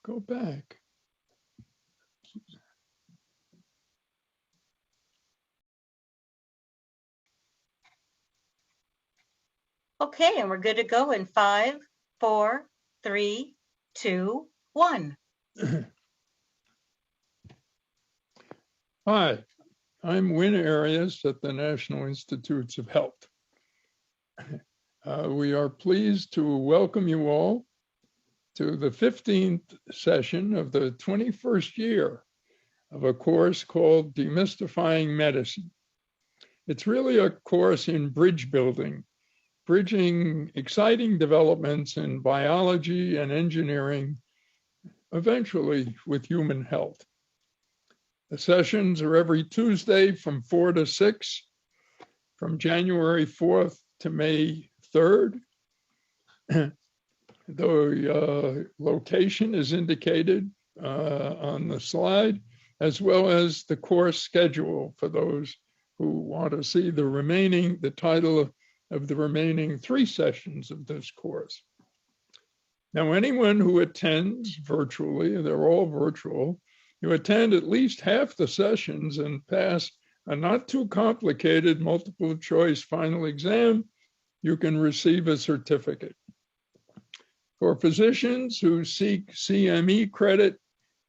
Go back. Okay, and we're good to go in 5, 4, 3, 2, 1. Hi, I'm Wynn Arias at the National Institutes of Health. We are pleased to welcome you all to the 15th session of the 21st year of a course called Demystifying Medicine. It's really a course in bridge building, bridging exciting developments in biology and engineering, eventually with human health. The sessions are every Tuesday from 4 to 6, from January 4th to May 3rd. The location is indicated on the slide, as well as the course schedule for those who want to see the title of the remaining 3 sessions of this course. Now, anyone who attends virtually, they're all virtual, you attend at least half the sessions and pass a not too complicated multiple choice final exam, you can receive a certificate. For physicians who seek CME credit,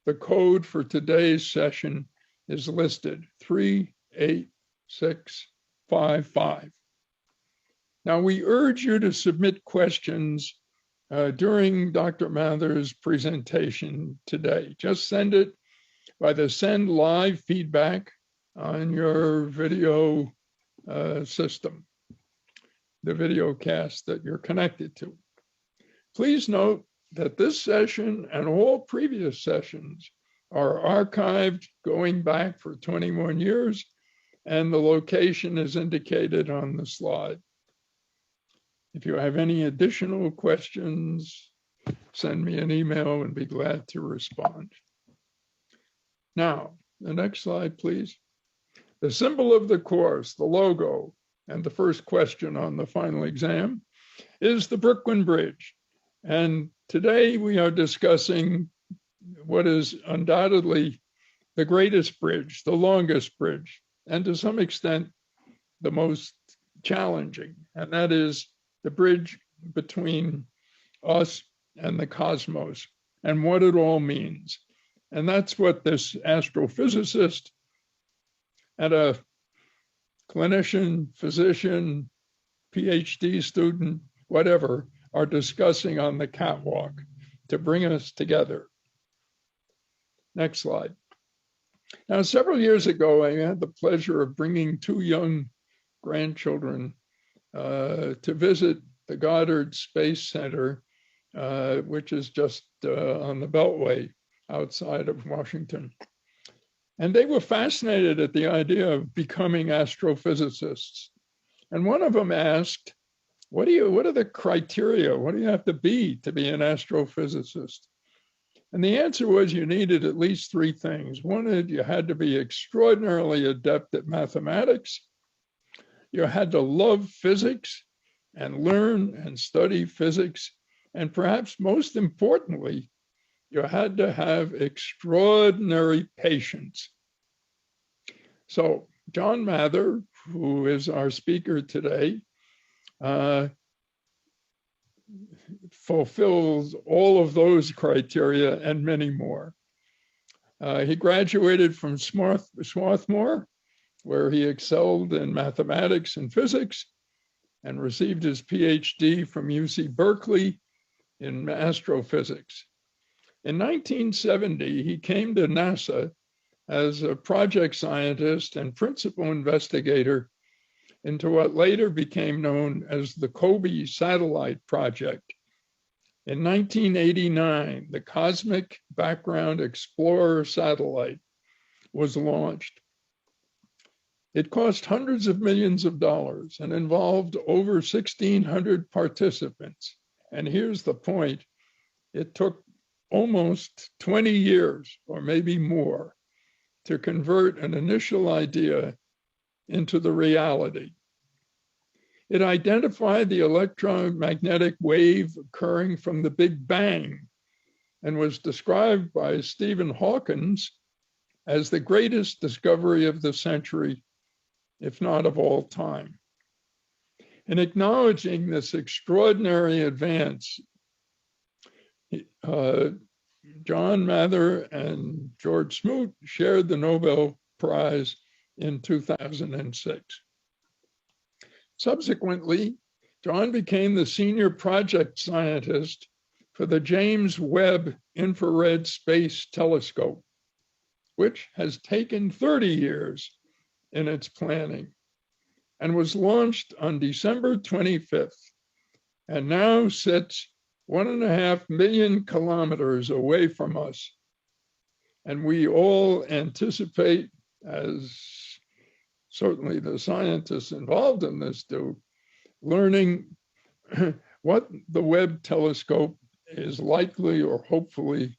the code for today's session is listed 38655. Now, we urge you to submit questions during Dr. Mather's presentation today. Just send it by the send live feedback on your video system, the video cast that you're connected to. Please note that this session and all previous sessions are archived going back for 21 years, and the location is indicated on the slide. If you have any additional questions, send me an email and be glad to respond. Now, the next slide, please. The symbol of the course, the logo, and the first question on the final exam is the Brooklyn Bridge. And today we are discussing what is undoubtedly the greatest bridge, the longest bridge, and to some extent, the most challenging, and that is the bridge between us and the cosmos and what it all means. And that's what this astrophysicist and a clinician, physician, PhD student, whatever, are discussing on the catwalk to bring us together. Next slide. Now, several years ago, I had the pleasure of bringing 2 young grandchildren to visit the Goddard Space Center, which is just on the Beltway outside of Washington. And they were fascinated at the idea of becoming astrophysicists. And one of them asked, what are the criteria? What do you have to be an astrophysicist? And the answer was you needed at least 3 things. One is you had to be extraordinarily adept at mathematics. You had to love physics and learn and study physics. And perhaps most importantly, you had to have extraordinary patience. So John Mather, who is our speaker today, fulfills all of those criteria and many more. He graduated from Swarthmore, where he excelled in mathematics and physics, and received his PhD from UC Berkeley in astrophysics. In 1970, he came to NASA as a project scientist and principal investigator into what later became known as the COBE satellite project. In 1989, the Cosmic Background Explorer satellite was launched. It cost hundreds of millions of dollars and involved over 1,600 participants. And here's the point, it took almost 20 years or maybe more to convert an initial idea into the reality. It identified the electromagnetic wave occurring from the Big Bang and was described by Stephen Hawkins as the greatest discovery of the century, if not of all time. In acknowledging this extraordinary advance, John Mather and George Smoot shared the Nobel Prize in 2006. Subsequently, John became the senior project scientist for the James Webb Infrared Space Telescope, which has taken 30 years in its planning and was launched on December 25th and now sits 1.5 million kilometers away from us. And we all anticipate, as certainly the scientists involved in this do, learning what the Webb telescope is likely or hopefully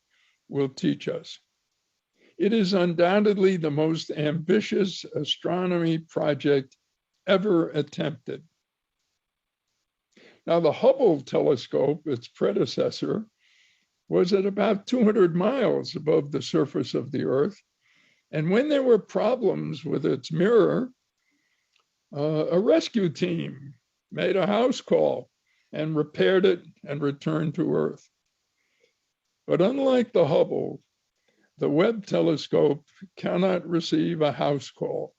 will teach us. It is undoubtedly the most ambitious astronomy project ever attempted. Now, the Hubble telescope, its predecessor, was at about 200 miles above the surface of the Earth. And when there were problems with its mirror, a rescue team made a house call and repaired it and returned to Earth. But unlike the Hubble, the Webb telescope cannot receive a house call.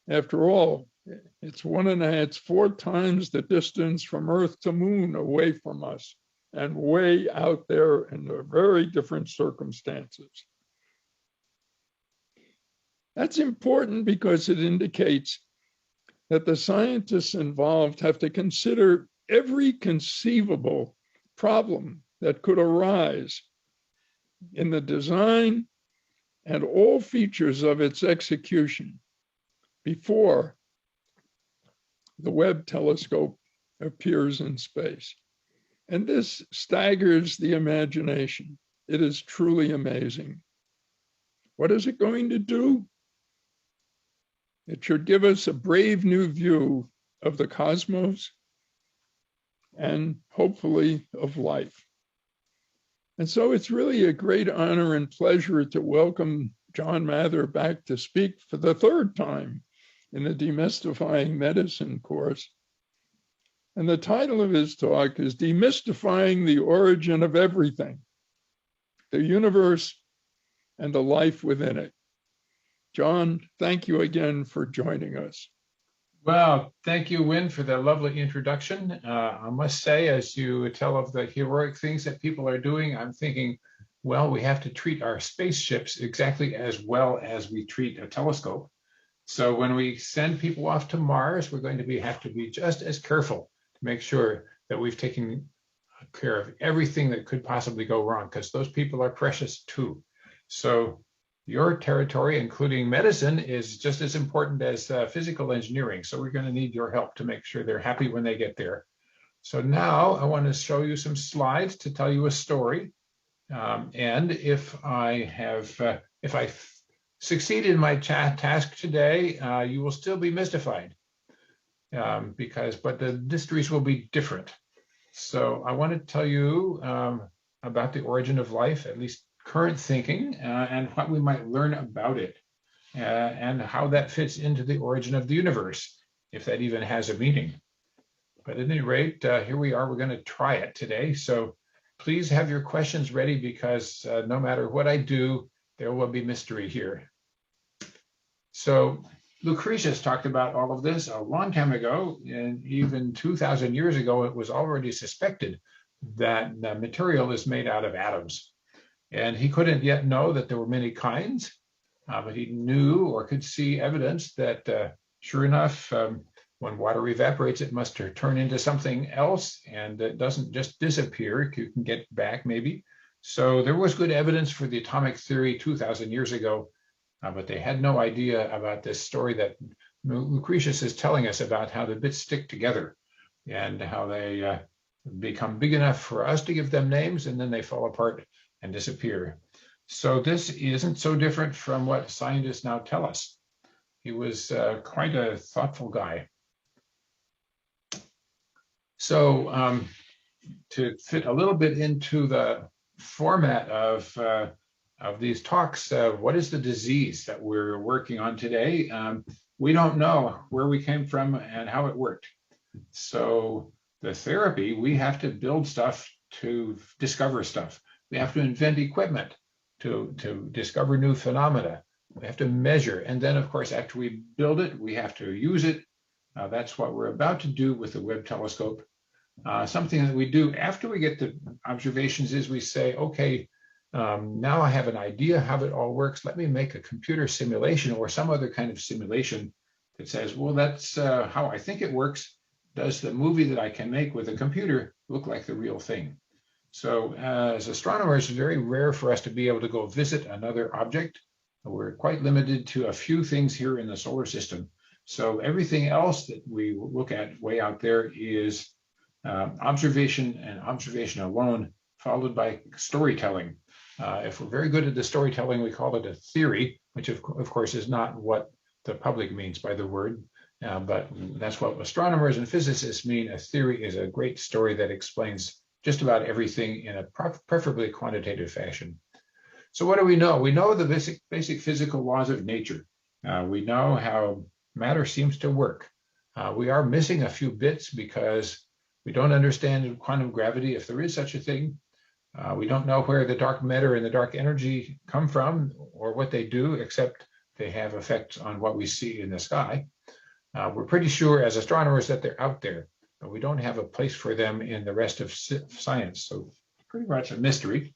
After all, it's 4 times the distance from Earth to Moon away from us and way out there in very different circumstances. That's important because it indicates that the scientists involved have to consider every conceivable problem that could arise in the design and all features of its execution before the Webb telescope appears in space. And this staggers the imagination. It is truly amazing. What is it going to do? It should give us a brave new view of the cosmos and hopefully of life. And so it's really a great honor and pleasure to welcome John Mather back to speak for the 3rd time in the Demystifying Medicine course. And the title of his talk is Demystifying the Origin of Everything, the Universe and the Life Within It. John, thank you again for joining us. Well, thank you, Win, for the lovely introduction. I must say, as you tell of the heroic things that people are doing, I'm thinking, well, we have to treat our spaceships exactly as well as we treat a telescope. So when we send people off to Mars, we're going to have to be just as careful to make sure that we've taken care of everything that could possibly go wrong, because those people are precious too. So your territory, including medicine, is just as important as physical engineering. So we're going to need your help to make sure they're happy when they get there. So now I want to show you some slides to tell you a story. And if I succeed in my task today, you will still be mystified but the mysteries will be different. So I want to tell you about the origin of life, at least current thinking, and what we might learn about it, and how that fits into the origin of the universe, if that even has a meaning. But at any rate, here we are. We're going to try it today. So please have your questions ready, because no matter what I do, there will be mystery here. So Lucretius talked about all of this a long time ago, and even 2,000 years ago, it was already suspected that the material is made out of atoms. And he couldn't yet know that there were many kinds, but he knew or could see evidence that sure enough, when water evaporates, it must turn into something else, and it doesn't just disappear. You can get back maybe. So there was good evidence for the atomic theory 2,000 years ago, but they had no idea about this story that Lucretius is telling us about, how the bits stick together and how they become big enough for us to give them names, and then they fall apart and disappear. So this isn't so different from what scientists now tell us. He was quite a thoughtful guy. So to fit a little bit into the format of these talks. What is the disease that we're working on today? We don't know where we came from and how it worked. So the therapy, we have to build stuff to discover stuff. We have to invent equipment to discover new phenomena. We have to measure. And then, of course, after we build it, we have to use it. That's what we're about to do with the Webb telescope. Something that we do after we get the observations is we say, okay, now I have an idea how it all works. Let me make a computer simulation or some other kind of simulation that says, well, that's how I think it works. Does the movie that I can make with a computer look like the real thing? So as astronomers, it's very rare for us to be able to go visit another object. We're quite limited to a few things here in the solar system. So everything else that we look at way out there is observation and observation alone, followed by storytelling. If we're very good at the storytelling, we call it a theory, which of course is not what the public means by the word, but that's what astronomers and physicists mean. A theory is a great story that explains just about everything in a preferably quantitative fashion. So what do we know? We know the basic physical laws of nature. We know how matter seems to work. We are missing a few bits because we don't understand quantum gravity, if there is such a thing. We don't know where the dark matter and the dark energy come from or what they do, except they have effects on what we see in the sky. We're pretty sure as astronomers that they're out there, but we don't have a place for them in the rest of science. So pretty much a mystery.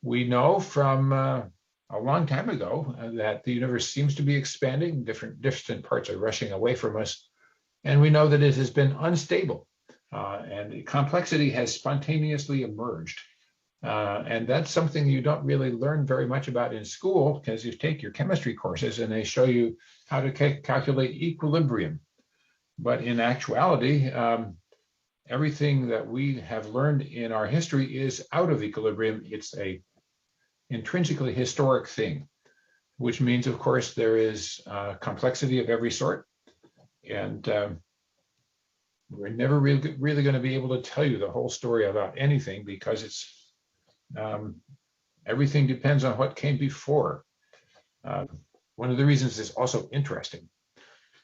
We know from a long time ago that the universe seems to be expanding. Different parts are rushing away from us. And we know that it has been unstable. And the complexity has spontaneously emerged. And that's something you don't really learn very much about in school, because you take your chemistry courses and they show you how to calculate equilibrium. But in actuality, everything that we have learned in our history is out of equilibrium. It's a intrinsically historic thing, which means, of course, there is complexity of every sort. And we're never really going to be able to tell you the whole story about anything, because it's everything depends on what came before. One of the reasons it's also interesting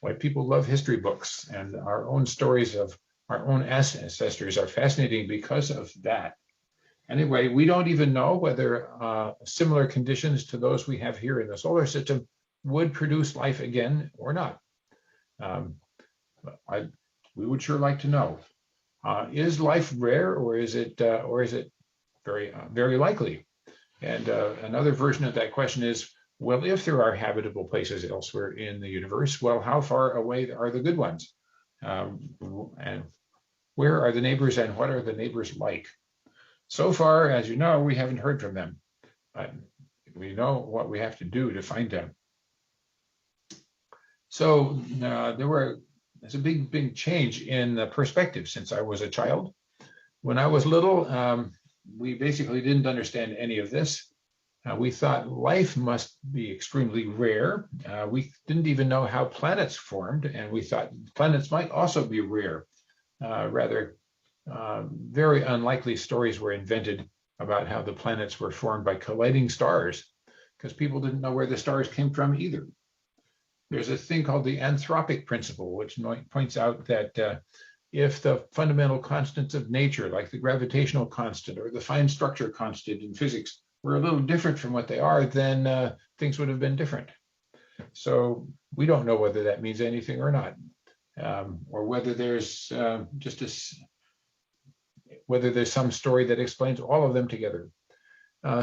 why people love history books, and our own stories of our own ancestors are fascinating because of that. Anyway, we don't even know whether similar conditions to those we have here in the solar system would produce life again or not. We would sure like to know. Is life rare, or is it very, very likely? And another version of that question is, well, if there are habitable places elsewhere in the universe, well, how far away are the good ones? And where are the neighbors, and what are the neighbors like? So far, as you know, we haven't heard from them, but we know what we have to do to find them. So there's a big change in the perspective since I was a child. When I was little, we basically didn't understand any of this. We thought life must be extremely rare. We didn't even know how planets formed, and we thought planets might also be rare. Very unlikely stories were invented about how the planets were formed by colliding stars, because people didn't know where the stars came from either. There's a thing called the Anthropic Principle, which points out that if the fundamental constants of nature, like the gravitational constant or the fine structure constant in physics, were a little different from what they are, then things would have been different. So we don't know whether that means anything or not, or whether there's whether there's some story that explains all of them together.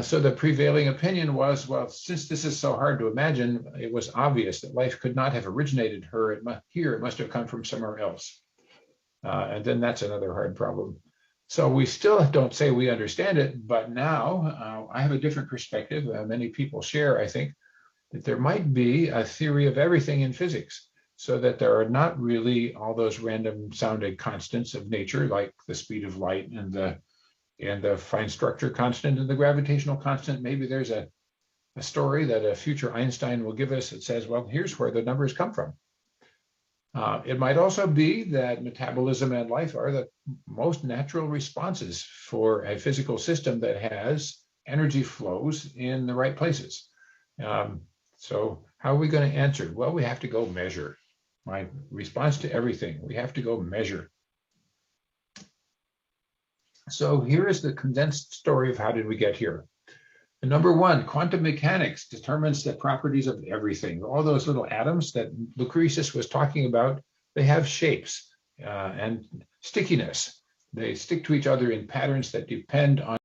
So the prevailing opinion was, well, since this is so hard to imagine, it was obvious that life could not have originated here. It must have come from somewhere else. And then that's another hard problem. So we still don't say we understand it, but now I have a different perspective. Many people share, I think, that there might be a theory of everything in physics, so that there are not really all those random sounding constants of nature, like the speed of light and the fine structure constant and the gravitational constant. Maybe there's a story that a future Einstein will give us that says, well, here's where the numbers come from. It might also be that metabolism and life are the most natural responses for a physical system that has energy flows in the right places. So how are we going to answer? Well, we have to go measure. My response to everything, we have to go measure. So here is the condensed story of how did we get here. Number one, quantum mechanics determines the properties of everything. All those little atoms that Lucretius was talking about, they have shapes and stickiness. They stick to each other in patterns that depend on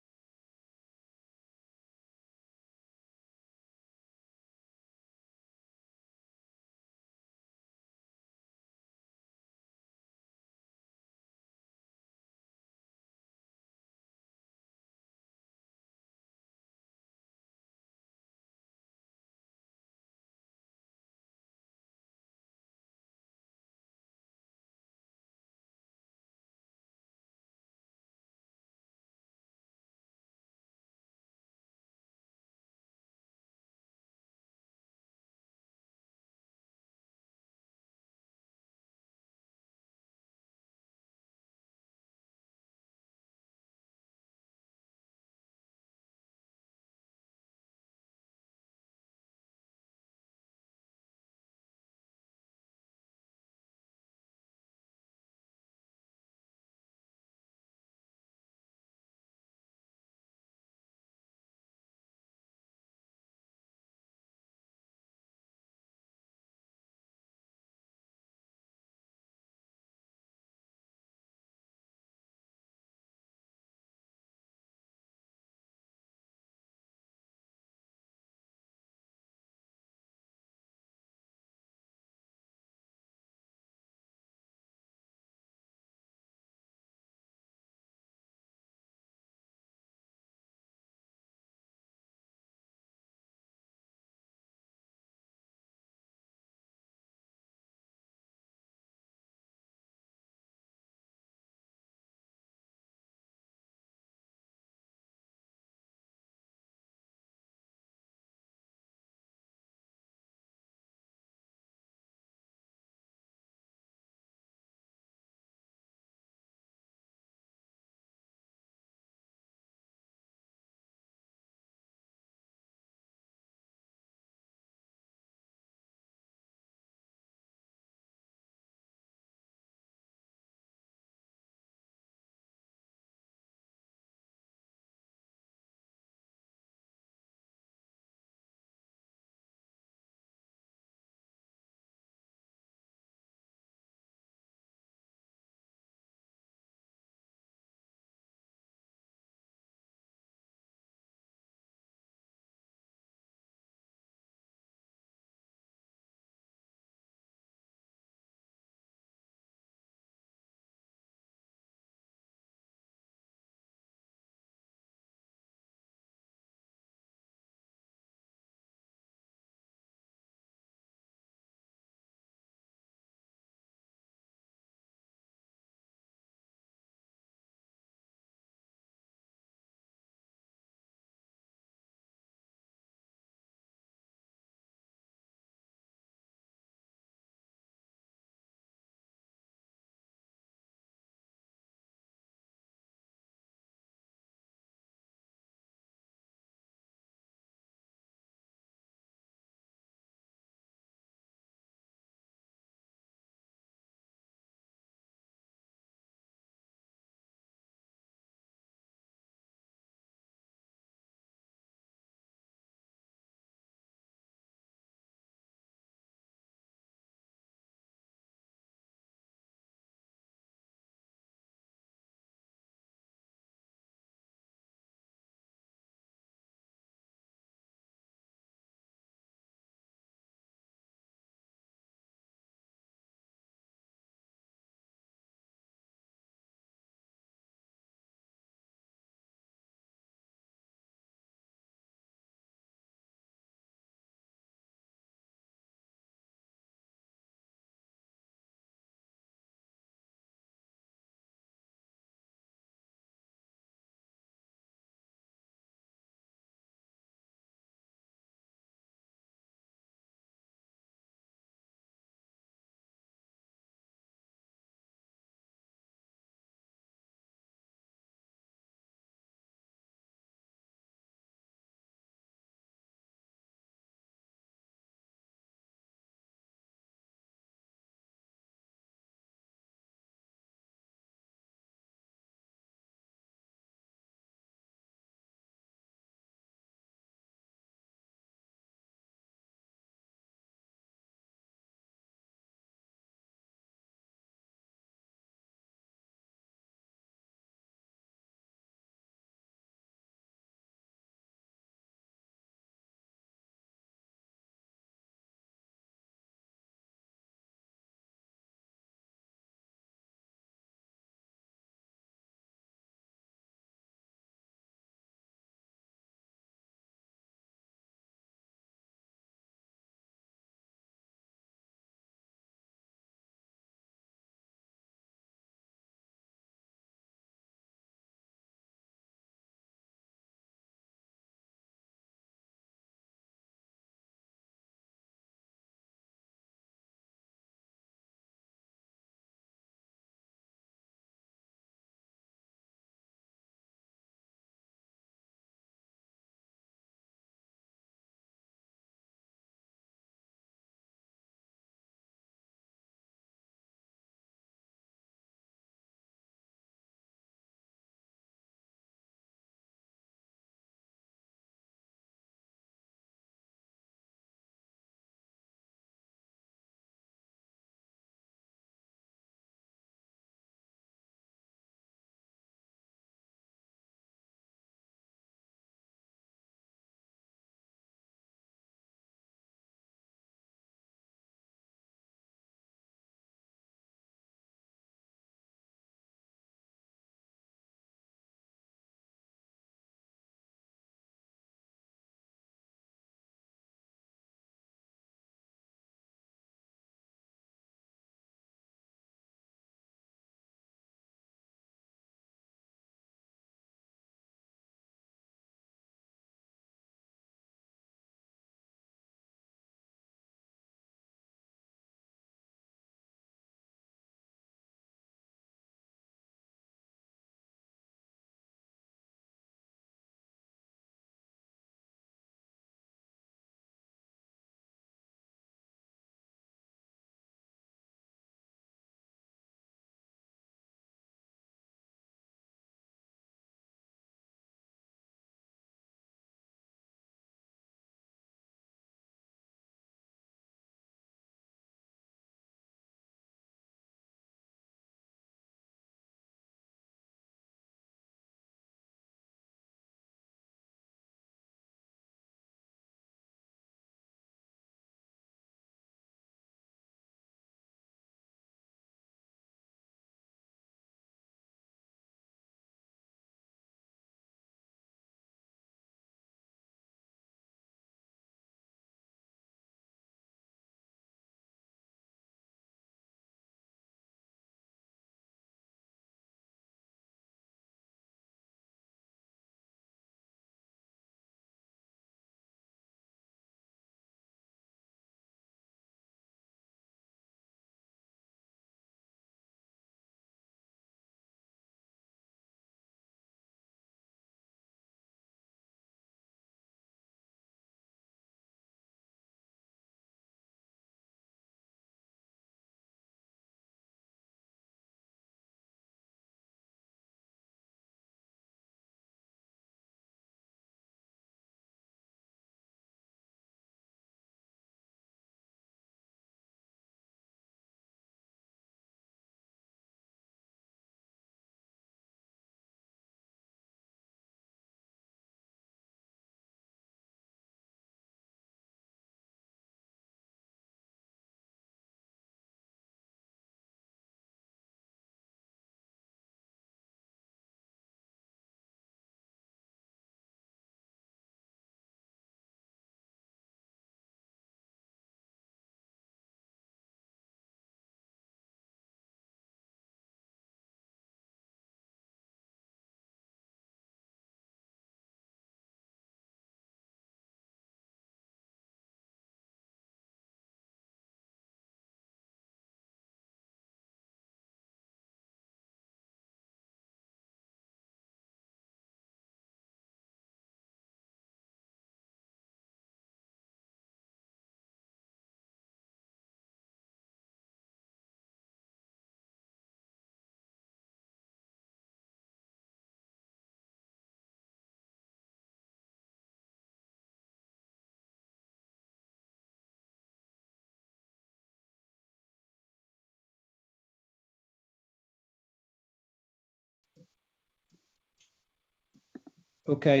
Okay,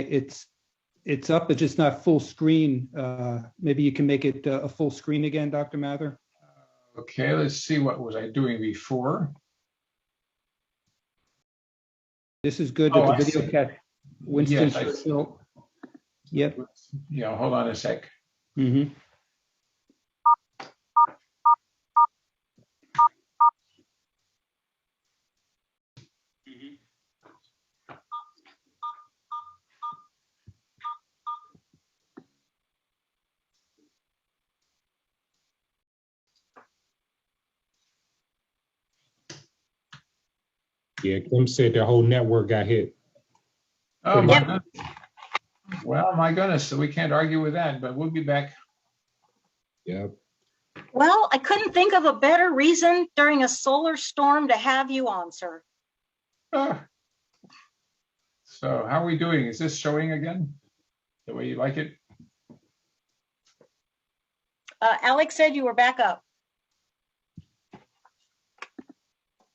it's up, it's just not full screen. Maybe you can make it a full screen again, Dr. Mather. Okay, let's see, what was I doing before? This is good. Oh, The video cat. Winston Yes, Churchill. Yep. Yeah, hold on a sec. Mm-hmm. Yeah, Kim said the whole network got hit. Oh, my Yep. goodness. Well, my goodness, so we can't argue with that, but we'll be back. Yep. Well, I couldn't think of a better reason during a solar storm to have you on, sir. Ah. So how are we doing? Is this showing again the way you like it? Alex said you were back up.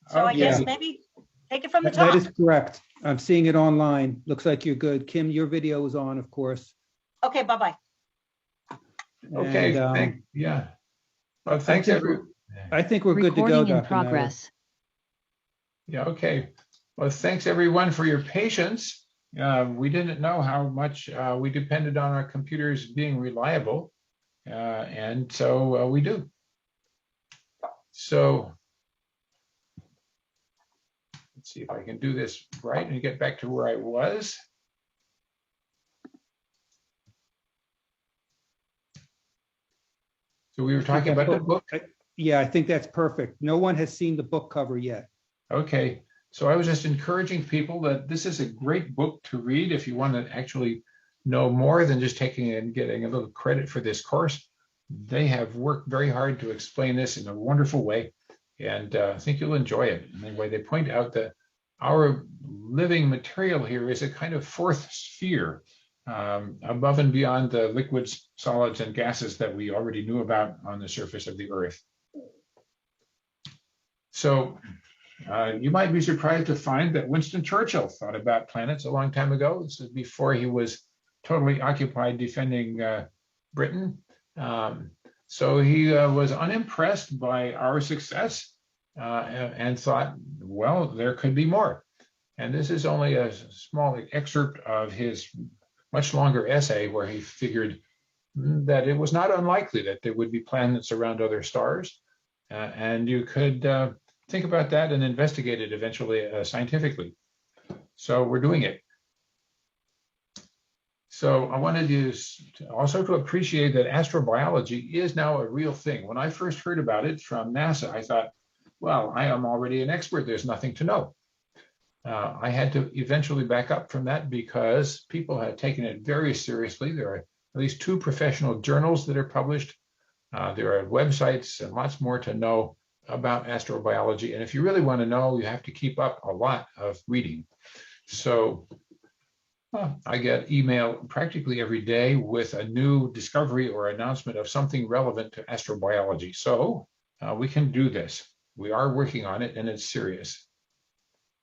So I Okay. guess maybe take it from the That top. is correct. I'm seeing it online. Looks like you're good. Kim, your video is on, of course. Okay, bye-bye. Okay, And, yeah. Well, thanks, think everyone. I think we're good to go, Recording in Dr. Mather. progress. Yeah, okay. Well, thanks everyone for your patience. We didn't know how much we depended on our computers being reliable, and so we do. So let's see if I can do this right and get back to where I was. So we were talking about the book. Yeah, I think that's perfect. No one has seen the book cover yet. Okay, so I was just encouraging people that this is a great book to read if you want to actually know more than just taking it and getting a little credit for this course. They have worked very hard to explain this in a wonderful way, and I think you'll enjoy it. And anyway, they point out that our living material here is a kind of fourth sphere, above and beyond the liquids, solids, and gases that we already knew about on the surface of the Earth. So you might be surprised to find that Winston Churchill thought about planets a long time ago. This is before he was totally occupied defending Britain. So he was unimpressed by our success and thought, well, there could be more. And this is only a small excerpt of his much longer essay where he figured that it was not unlikely that there would be planets around other stars. And you could think about that and investigate it eventually scientifically. So we're doing it. So I wanted you also to appreciate that astrobiology is now a real thing. When I first heard about it from NASA, I thought, well, I am already an expert. There's nothing to know. I had to eventually back up from that because people have taken it very seriously. There are at least 2 professional journals that are published. There are websites and lots more to know about astrobiology. And if you really want to know, you have to keep up a lot of reading. So I get email practically every day with a new discovery or announcement of something relevant to astrobiology. So we can do this. We are working on it, and it's serious.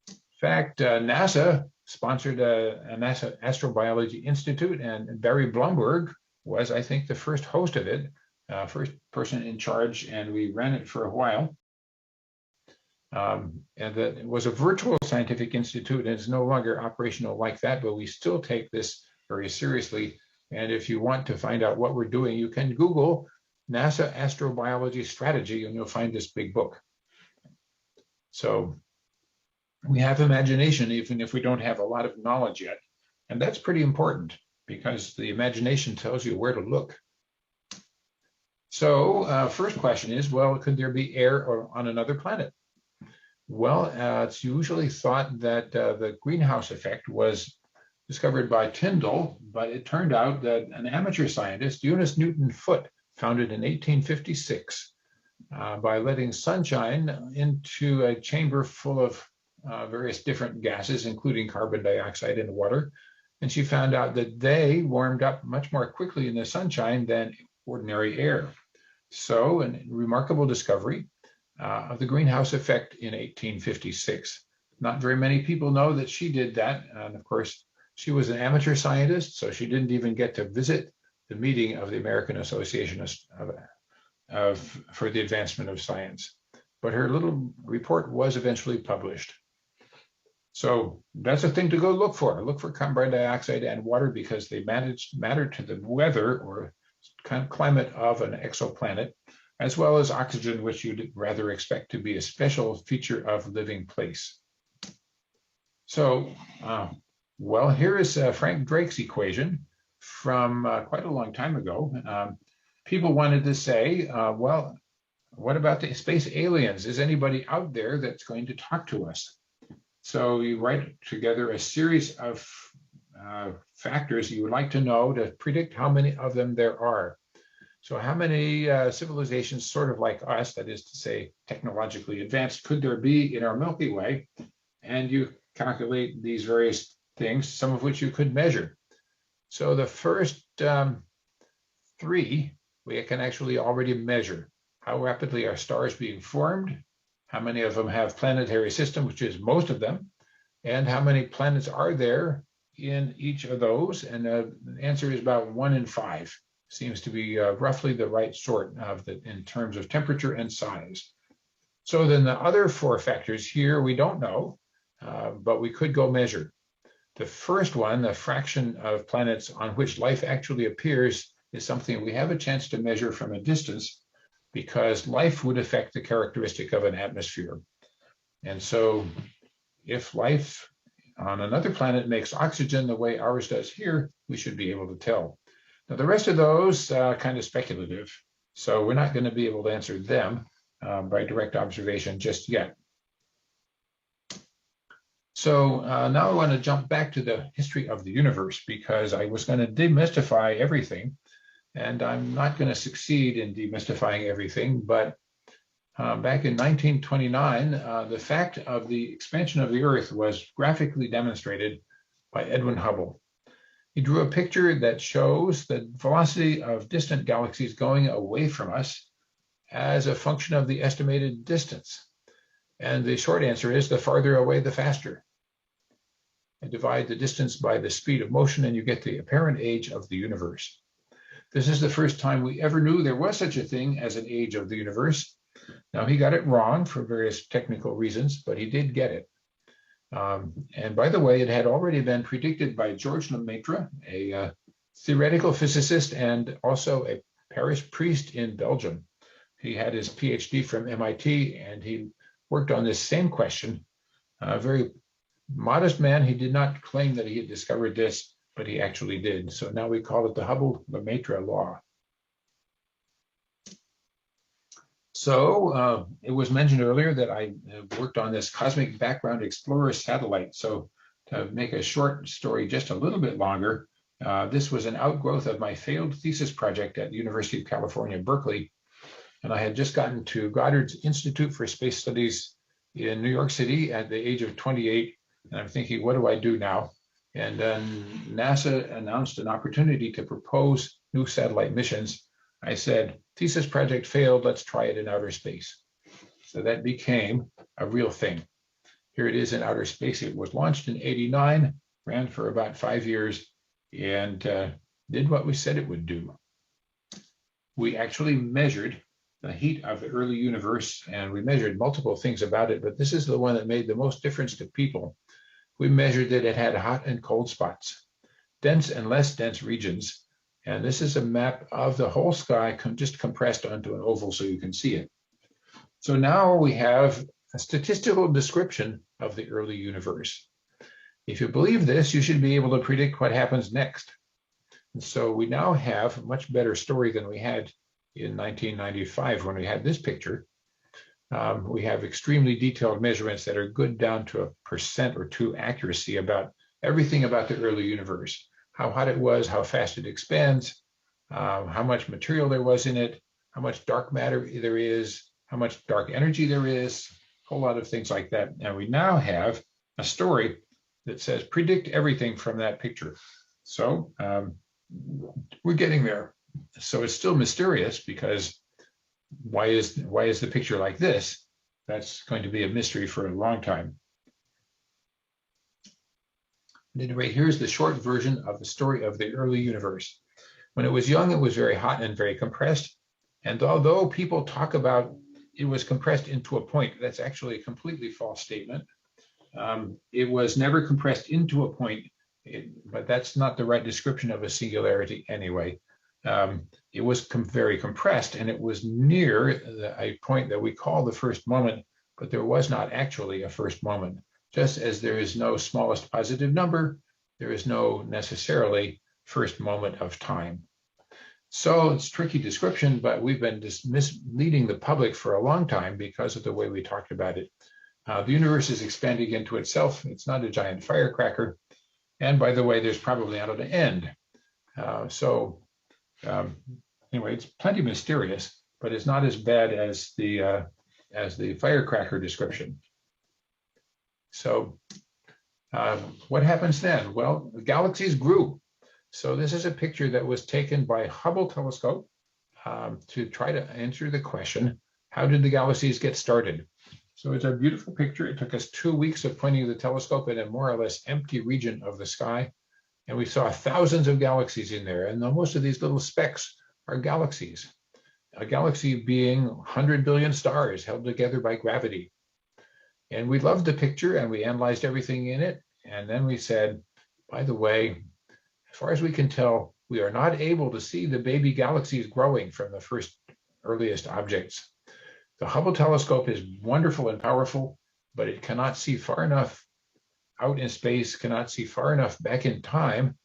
In fact, NASA sponsored a NASA Astrobiology Institute, and Barry Blumberg was, I think, the first host of it, first person in charge, and we ran it for a while. And that it was a virtual scientific institute, and it's no longer operational like that, but we still take this very seriously. And if you want to find out what we're doing, you can Google NASA Astrobiology Strategy, and you'll find this big book. So we have imagination, even if we don't have a lot of knowledge yet. And that's pretty important because the imagination tells you where to look. So first question is, well, could there be air on another planet? Well, it's usually thought that the greenhouse effect was discovered by Tyndall, but it turned out that an amateur scientist, Eunice Newton Foote, found it in 1856 by letting sunshine into a chamber full of various different gases, including carbon dioxide and water. And she found out that they warmed up much more quickly in the sunshine than ordinary air. So, a remarkable discovery of the greenhouse effect in 1856. Not very many people know that she did that. And of course, She was an amateur scientist, so she didn't even get to visit the meeting of the American Association for the Advancement of Science. But her little report was eventually published. So that's a thing to go look for. Look for carbon dioxide and water because they matter to the weather or climate of an exoplanet, as well as oxygen, which you'd rather expect to be a special feature of living place. So, well, here is Frank Drake's equation from quite a long time ago. People wanted to say, well, what about the space aliens? Is anybody out there that's going to talk to us? So you write together a series of factors you would like to know to predict how many of them there are. So how many civilizations sort of like us, that is to say, technologically advanced, could there be in our Milky Way? And you calculate these various things, some of which you could measure. So the first three, we can actually already measure. How rapidly are stars being formed? How many of them have planetary system, which is most of them? And how many planets are there in each of those? And the answer is about 1 in 5. Seems to be roughly the right sort of in terms of temperature and size. So then the other 4 factors here, we don't know, but we could go measure. The first one, the fraction of planets on which life actually appears, is something we have a chance to measure from a distance because life would affect the characteristic of an atmosphere. And so if life on another planet makes oxygen the way ours does here, we should be able to tell. Now, the rest of those kind of speculative, so we're not going to be able to answer them by direct observation just yet. So now I want to jump back to the history of the universe because I was going to demystify everything, and I'm not going to succeed in demystifying everything, but back in 1929, the fact of the expansion of the Earth was graphically demonstrated by Edwin Hubble. He drew a picture that shows the velocity of distant galaxies going away from us as a function of the estimated distance. And the short answer is the farther away, the faster. And divide the distance by the speed of motion and you get the apparent age of the universe. This is the first time we ever knew there was such a thing as an age of the universe. Now, he got it wrong for various technical reasons, but he did get it. And by the way, it had already been predicted by George Lemaitre, a theoretical physicist and also a parish priest in Belgium. He had his PhD from MIT, and he worked on this same question. A very modest man. He did not claim that he had discovered this, but he actually did. So now we call it the Hubble-Lemaitre law. So it was mentioned earlier that I worked on this Cosmic Background Explorer satellite. So to make a short story just a little bit longer, this was an outgrowth of my failed thesis project at the University of California, Berkeley. And I had just gotten to Goddard's Institute for Space Studies in New York City at the age of 28. And I'm thinking, what do I do now? And then NASA announced an opportunity to propose new satellite missions. I said, thesis project failed, let's try it in outer space. So that became a real thing. Here it is in outer space. It was launched in '89, ran for about 5 years, and did what we said it would do. We actually measured the heat of the early universe, and we measured multiple things about it, but this is the one that made the most difference to people. We measured that it had hot and cold spots, dense and less dense regions. And this is a map of the whole sky just compressed onto an oval so you can see it. So now we have a statistical description of the early universe. If you believe this, you should be able to predict what happens next. And so we now have a much better story than we had in 1995 when we had this picture. We have extremely detailed measurements that are good down to 1% or 2% accuracy about everything about the early universe. How hot it was, how fast it expands, how much material there was in it, how much dark matter there is, how much dark energy there is, a whole lot of things like that. And we now have a story that says predict everything from that picture. So we're getting there. So it's still mysterious because why is the picture like this? That's going to be a mystery for a long time. At any rate, here's the short version of the story of the early universe. When it was young, it was very hot and very compressed. And although people talk about it was compressed into a point, that's actually a completely false statement. It was never compressed into a point, but that's not the right description of a singularity anyway. It was very compressed, and it was near a point that we call the first moment, but there was not actually a first moment. Just as there is no smallest positive number, there is no necessarily first moment of time. So it's a tricky description, but we've been misleading the public for a long time because of the way we talked about it. The universe is expanding into itself. It's not a giant firecracker. And by the way, there's probably not an end. Anyway, it's plenty mysterious, but it's not as bad as the firecracker description. So what happens then? Well, the galaxies grew. So this is a picture that was taken by Hubble telescope to try to answer the question, how did the galaxies get started? So it's a beautiful picture. It took us 2 weeks of pointing the telescope at a more or less empty region of the sky. And we saw thousands of galaxies in there. And most of these little specks are galaxies. A galaxy being 100 billion stars held together by gravity. And we loved the picture and we analyzed everything in it. And then we said, by the way, as far as we can tell, we are not able to see the baby galaxies growing from the first earliest objects. The Hubble telescope is wonderful and powerful, but it cannot see far enough out in space, cannot see far enough back in time,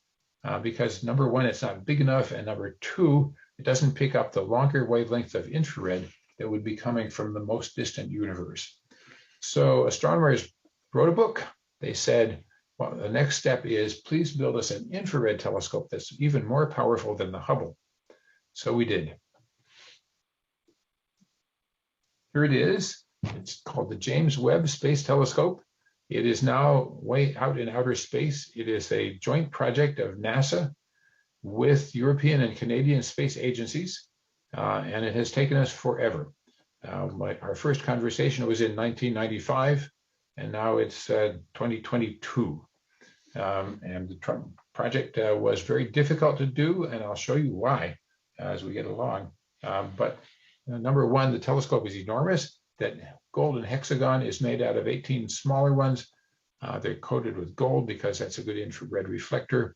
because number one, it's not big enough, and number two, it doesn't pick up the longer wavelength of infrared that would be coming from the most distant universe. So astronomers wrote a book. They said, well, the next step is please build us an infrared telescope that's even more powerful than the Hubble. So we did. Here it is. It's called the James Webb Space Telescope. It is now way out in outer space. It is a joint project of NASA with European and Canadian space agencies, and it has taken us forever. Our first conversation was in 1995, and now it's 2022. And the project was very difficult to do, and I'll show you why as we get along. But number one, the telescope is enormous. That golden hexagon is made out of 18 smaller ones. They're coated with gold because that's a good infrared reflector.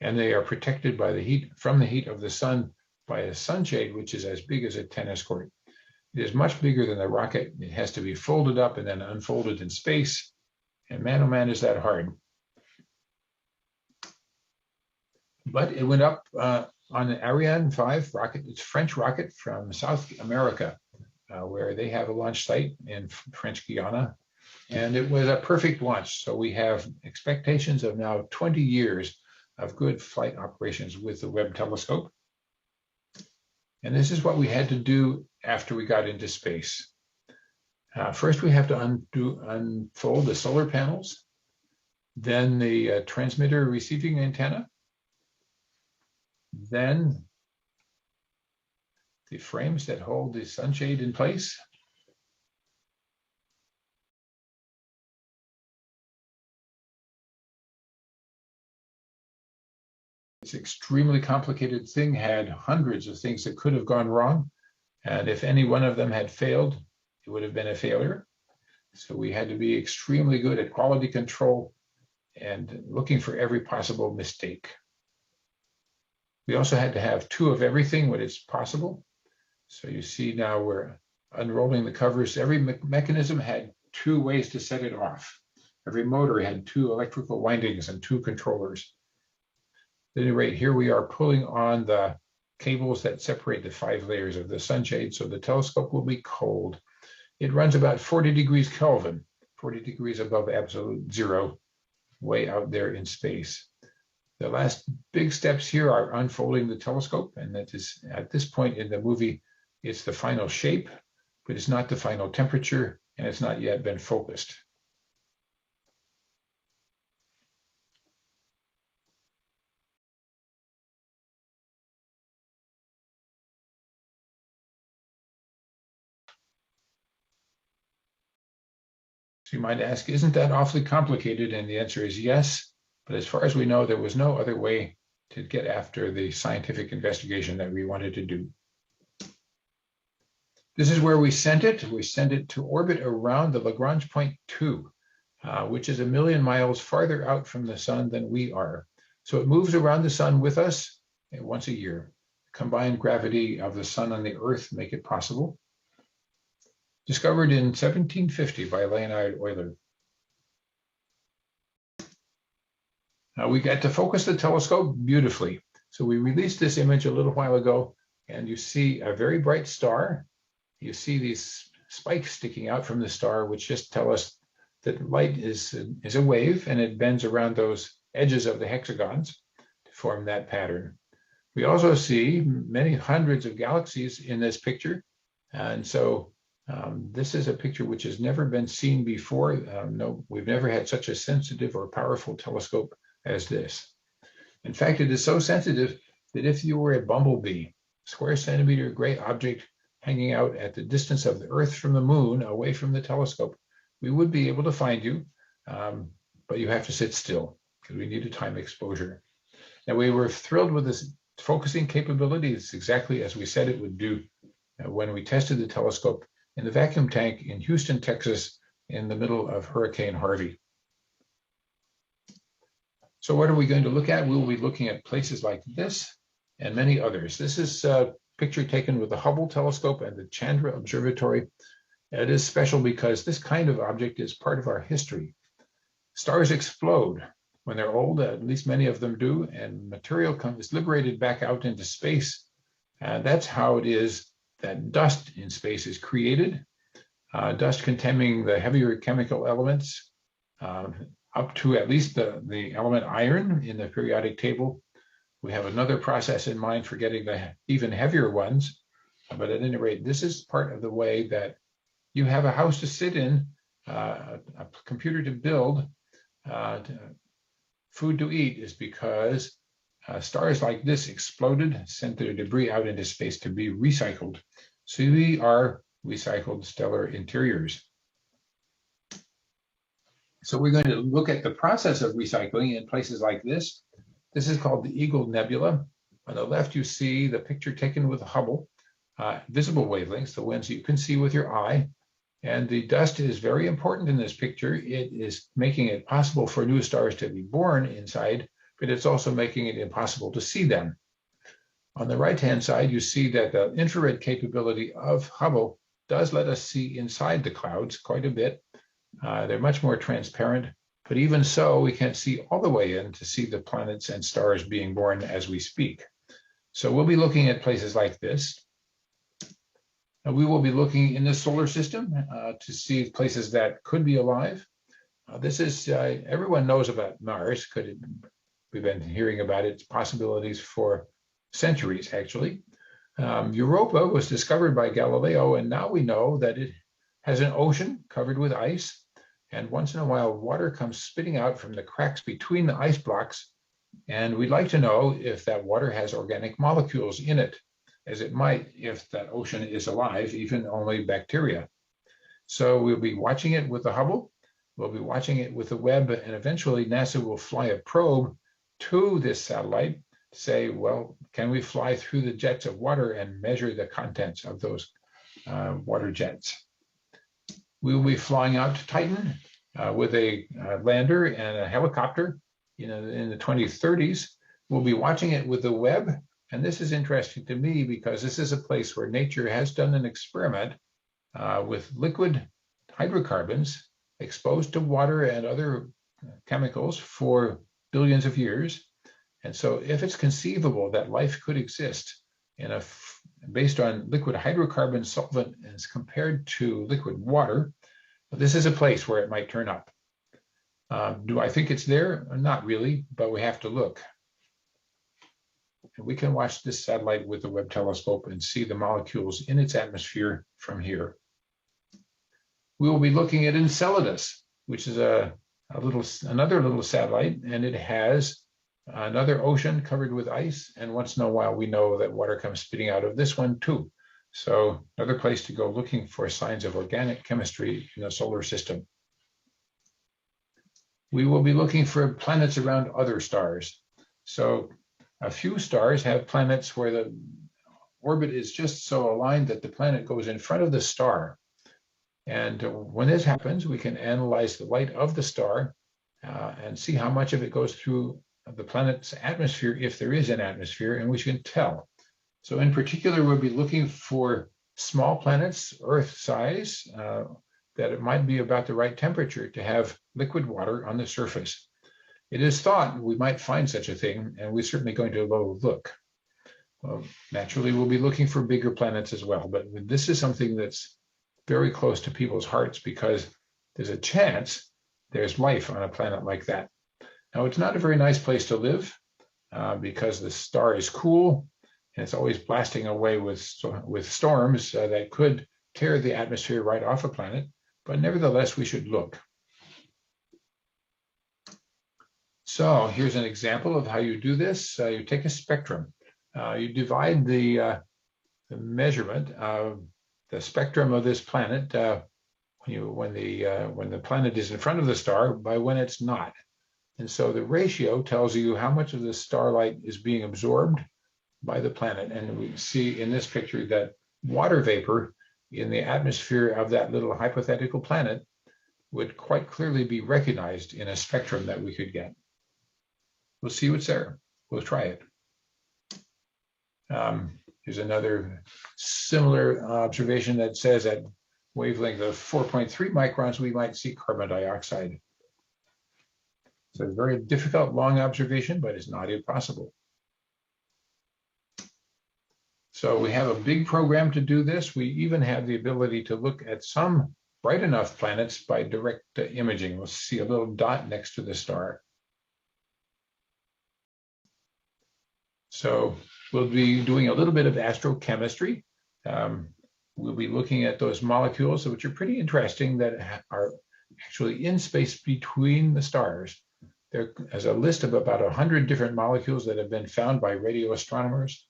And they are protected by the heat, from the heat of the sun, by a sunshade, which is as big as a tennis court. It is much bigger than the rocket. It has to be folded up and then unfolded in space. And man, oh man, is that hard. But it went up on the Ariane 5 rocket. It's a French rocket from South America, where they have a launch site in French Guiana. And it was a perfect launch. So we have expectations of now 20 years of good flight operations with the Webb telescope. And this is what we had to do after we got into space. First, we have to unfold the solar panels, then the transmitter receiving antenna, then the frames that hold the sunshade in place, this extremely complicated thing had hundreds of things that could have gone wrong. And if any one of them had failed, it would have been a failure. So we had to be extremely good at quality control and looking for every possible mistake. We also had to have 2 of everything when it's possible. So you see now we're unrolling the covers. Every mechanism had 2 ways to set it off. Every motor had 2 electrical windings and 2 controllers. At any rate, here we are pulling on the cables that separate the 5 layers of the sunshade, so the telescope will be cold. It runs about 40 degrees Kelvin, 40 degrees above absolute zero, way out there in space. The last big steps here are unfolding the telescope, and that is, at this point in the movie, it's the final shape, but it's not the final temperature, and it's not yet been focused. So you might ask, isn't that awfully complicated? And the answer is yes, But as far as we know, there was no other way to get after the scientific investigation that we wanted to do. This is where we sent it. We sent it to orbit around the Lagrange point 2, which is 1 million miles farther out from the sun than we are. So it moves around the sun with us once a year. Combined gravity of the sun and the earth make it possible. Discovered in 1750 by Leonhard Euler. We got to focus the telescope beautifully. So we released this image a little while ago, and you see a very bright star. You see these spikes sticking out from the star, which just tell us that light is a wave, and it bends around those edges of the hexagons to form that pattern. We also see many hundreds of galaxies in this picture. And so this is a picture which has never been seen before. No, we've never had such a sensitive or powerful telescope as this. In fact, it is so sensitive that if you were a bumblebee, square centimeter gray object hanging out at the distance of the Earth from the moon, away from the telescope, we would be able to find you, but you have to sit still because we need a time exposure. Now, we were thrilled with this focusing capability. It's exactly as we said it would do when we tested the telescope in the vacuum tank in Houston, Texas, in the middle of Hurricane Harvey. So what are we going to look at? We'll be looking at places like this and many others. This is a picture taken with the Hubble telescope and the Chandra Observatory. It is special because this kind of object is part of our history. Stars explode when they're old, at least many of them do, and material is liberated back out into space. That's how it is that dust in space is created, dust containing the heavier chemical elements, up to at least the element iron in the periodic table. We have another process in mind for getting the even heavier ones. But at any rate, this is part of the way that you have a house to sit in, a computer to build, food to eat, is because stars like this exploded, sent their debris out into space to be recycled. So we are recycled stellar interiors. So we're going to look at the process of recycling in places like this. This is called the Eagle Nebula. On the left, you see the picture taken with Hubble, visible wavelengths, the ones you can see with your eye. And the dust is very important in this picture. It is making it possible for new stars to be born inside, but it's also making it impossible to see them. On the right-hand side, you see that the infrared capability of Hubble does let us see inside the clouds quite a bit. They're much more transparent, but even so, we can't see all the way in to see the planets and stars being born as we speak. So we'll be looking at places like this. And we will be looking in the solar system to see places that could be alive. This is, everyone knows about Mars. We've been hearing about its possibilities for centuries, actually. Europa was discovered by Galileo, and now we know that it has an ocean covered with ice. And once in a while, water comes spitting out from the cracks between the ice blocks. And we'd like to know if that water has organic molecules in it, as it might if that ocean is alive, even only bacteria. So we'll be watching it with the Hubble, we'll be watching it with the Webb, and eventually NASA will fly a probe to this satellite to say, well, can we fly through the jets of water and measure the contents of those water jets? We will be flying out to Titan with a lander and a helicopter in the 2030s. We'll be watching it with the Webb. And this is interesting to me because this is a place where nature has done an experiment with liquid hydrocarbons exposed to water and other chemicals for billions of years. And so if it's conceivable that life could exist based on liquid hydrocarbon solvent as compared to liquid water, this is a place where it might turn up. Do I think it's there? Not really, but we have to look. And we can watch this satellite with the Webb telescope and see the molecules in its atmosphere from here. We will be looking at Enceladus, which is another little satellite, and it has another ocean covered with ice. And once in a while, we know that water comes spitting out of this one too. So another place to go looking for signs of organic chemistry in the solar system. we will be looking for planets around other stars. So a few stars have planets where the orbit is just so aligned that the planet goes in front of the star. And when this happens, we can analyze the light of the star and see how much of it goes through the planet's atmosphere, if there is an atmosphere, and we can tell. So in particular, we'll be looking for small planets, Earth size, that it might be about the right temperature to have liquid water on the surface. It is thought we might find such a thing, and we're certainly going to go look. Well, naturally, we'll be looking for bigger planets as well, but this is something that's very close to people's hearts because there's a chance there's life on a planet like that. Now, it's not a very nice place to live because the star is cool and it's always blasting away with storms that could tear the atmosphere right off a planet, but nevertheless, we should look. So here's an example of how you do this. You take a spectrum. You divide the measurement of the spectrum of this planet when the planet is in front of the star by when it's not. And so the ratio tells you how much of the starlight is being absorbed by the planet. And we see in this picture that water vapor in the atmosphere of that little hypothetical planet would quite clearly be recognized in a spectrum that we could get. We'll see what's there. We'll try it. Here's another similar observation that says at wavelength of 4.3 microns, we might see carbon dioxide. It's a very difficult, long observation, but it's not impossible. So we have a big program to do this. We even have the ability to look at some bright enough planets by direct imaging. We'll see a little dot next to the star. So we'll be doing a little bit of astrochemistry. We'll be looking at those molecules, which are pretty interesting, that are actually in space between the stars. There's a list of about 100 different molecules that have been found by radio astronomers.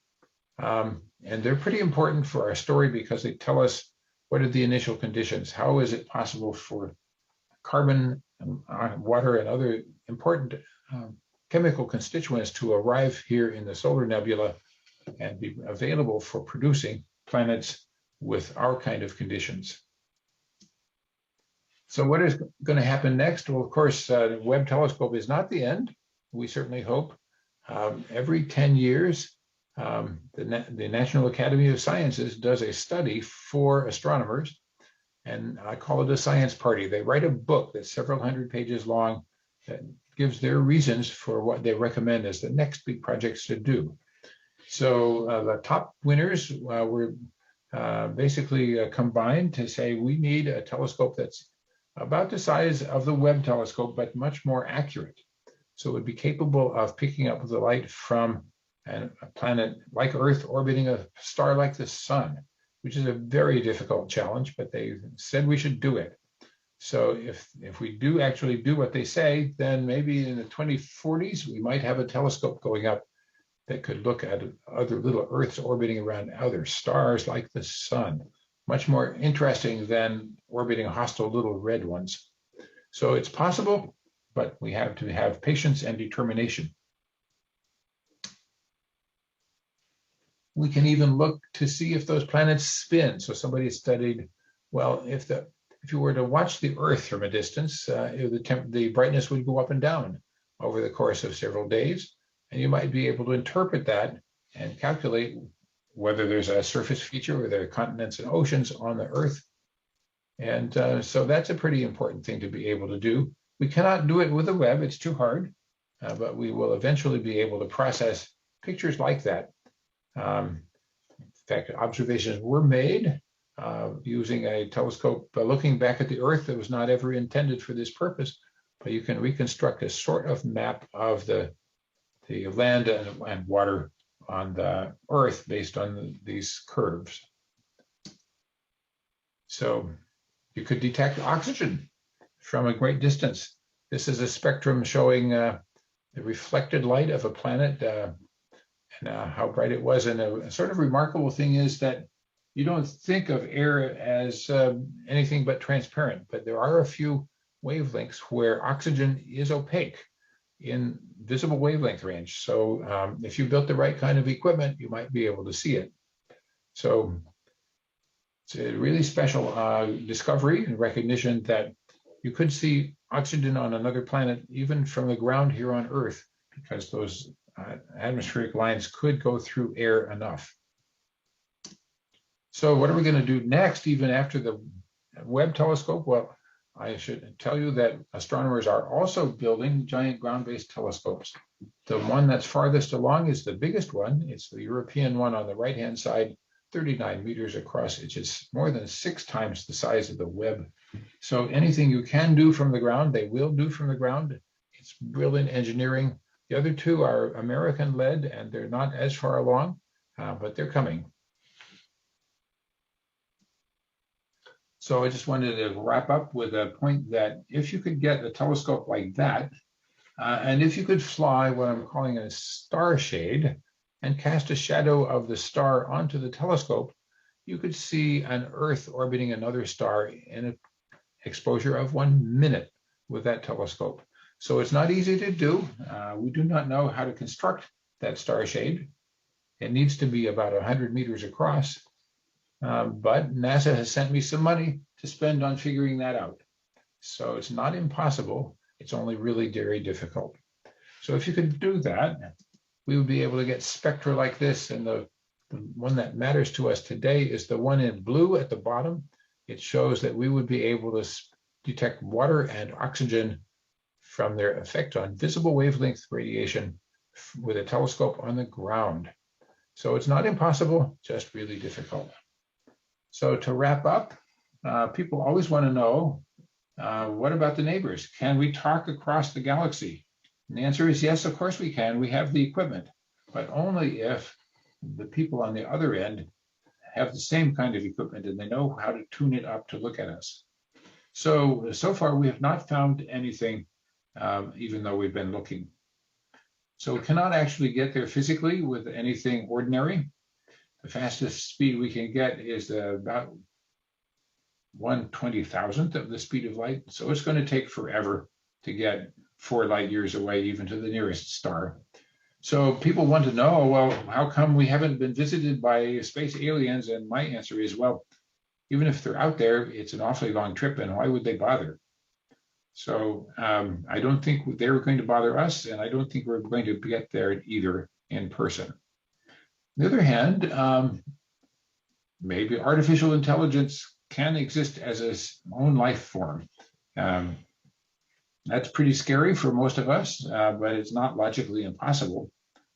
And they're pretty important for our story because they tell us what are the initial conditions. How is it possible for carbon, water, and other important chemical constituents to arrive here in the solar nebula and be available for producing planets with our kind of conditions. So what is going to happen next? Well, of course, the Webb telescope is not the end. We certainly hope. Every 10 years, the National Academy of Sciences does a study for astronomers, and I call it a science party. They write a book that's several hundred pages long that gives their reasons for what they recommend as the next big projects to do. So the top winners were basically combined to say we need a telescope that's about the size of the Webb telescope, but much more accurate. So it would be capable of picking up the light from a planet like Earth orbiting a star like the sun, which is a very difficult challenge, but they said we should do it. So if we do actually do what they say, then maybe in the 2040s, we might have a telescope going up that could look at other little Earths orbiting around other stars like the sun. Much more interesting than orbiting hostile little red ones. So it's possible, but we have to have patience and determination. We can even look to see if those planets spin. So somebody studied, well, if you were to watch the Earth from a distance, the brightness would go up and down over the course of several days. And you might be able to interpret that and calculate whether there's a surface feature or there are continents and oceans on the Earth. And so that's a pretty important thing to be able to do. We cannot do it with the Webb, it's too hard, but we will eventually be able to process pictures like that. In fact, observations were made using a telescope looking back at the Earth that was not ever intended for this purpose, but you can reconstruct a sort of map of the land and water on the Earth based on these curves. So you could detect oxygen from a great distance. This is a spectrum showing the reflected light of a planet and how bright it was. And a sort of remarkable thing is that you don't think of air as anything but transparent, but there are a few wavelengths where oxygen is opaque in visible wavelength range. So if you built the right kind of equipment, you might be able to see it. So it's a really special discovery and recognition that you could see oxygen on another planet, even from the ground here on Earth, because those atmospheric lines could go through air enough. So what are we going to do next, even after the Webb telescope? Well, I should tell you that astronomers are also building giant ground-based telescopes. The one that's farthest along is the biggest one. It's the European one on the right-hand side, 39 meters across, which is more than 6 times the size of the Webb. So anything you can do from the ground, they will do from the ground. It's brilliant engineering. The other two are American-led, and they're not as far along, but they're coming. So I just wanted to wrap up with a point that if you could get a telescope like that, and if you could fly what I'm calling a star shade and cast a shadow of the star onto the telescope, you could see an Earth orbiting another star in an exposure of 1 minute with that telescope. So it's not easy to do. We do not know how to construct that star shade. It needs to be about 100 meters across. But NASA has sent me some money to spend on figuring that out. So it's not impossible. It's only really very difficult. So if you could do that, we would be able to get spectra like this. And the one that matters to us today is the one in blue at the bottom. It shows that we would be able to detect water and oxygen from their effect on visible wavelength radiation with a telescope on the ground. So it's not impossible, just really difficult. So to wrap up, people always want to know, what about the neighbors? Can we talk across the galaxy? And the answer is yes, of course we can. We have the equipment, but only if the people on the other end have the same kind of equipment and they know how to tune it up to look at us. So far we have not found anything, even though we've been looking. So we cannot actually get there physically with anything ordinary. The fastest speed we can get is about 1/20,000th of the speed of light. So it's going to take forever to get 4 light years away, even to the nearest star. So people want to know, well, how come we haven't been visited by space aliens? And my answer is, well, even if they're out there, it's an awfully long trip, and why would they bother? So I don't think they're going to bother us, and I don't think we're going to get there either in person. On the other hand, maybe artificial intelligence can exist as its own life form. That's pretty scary for most of us, but it's not logically impossible.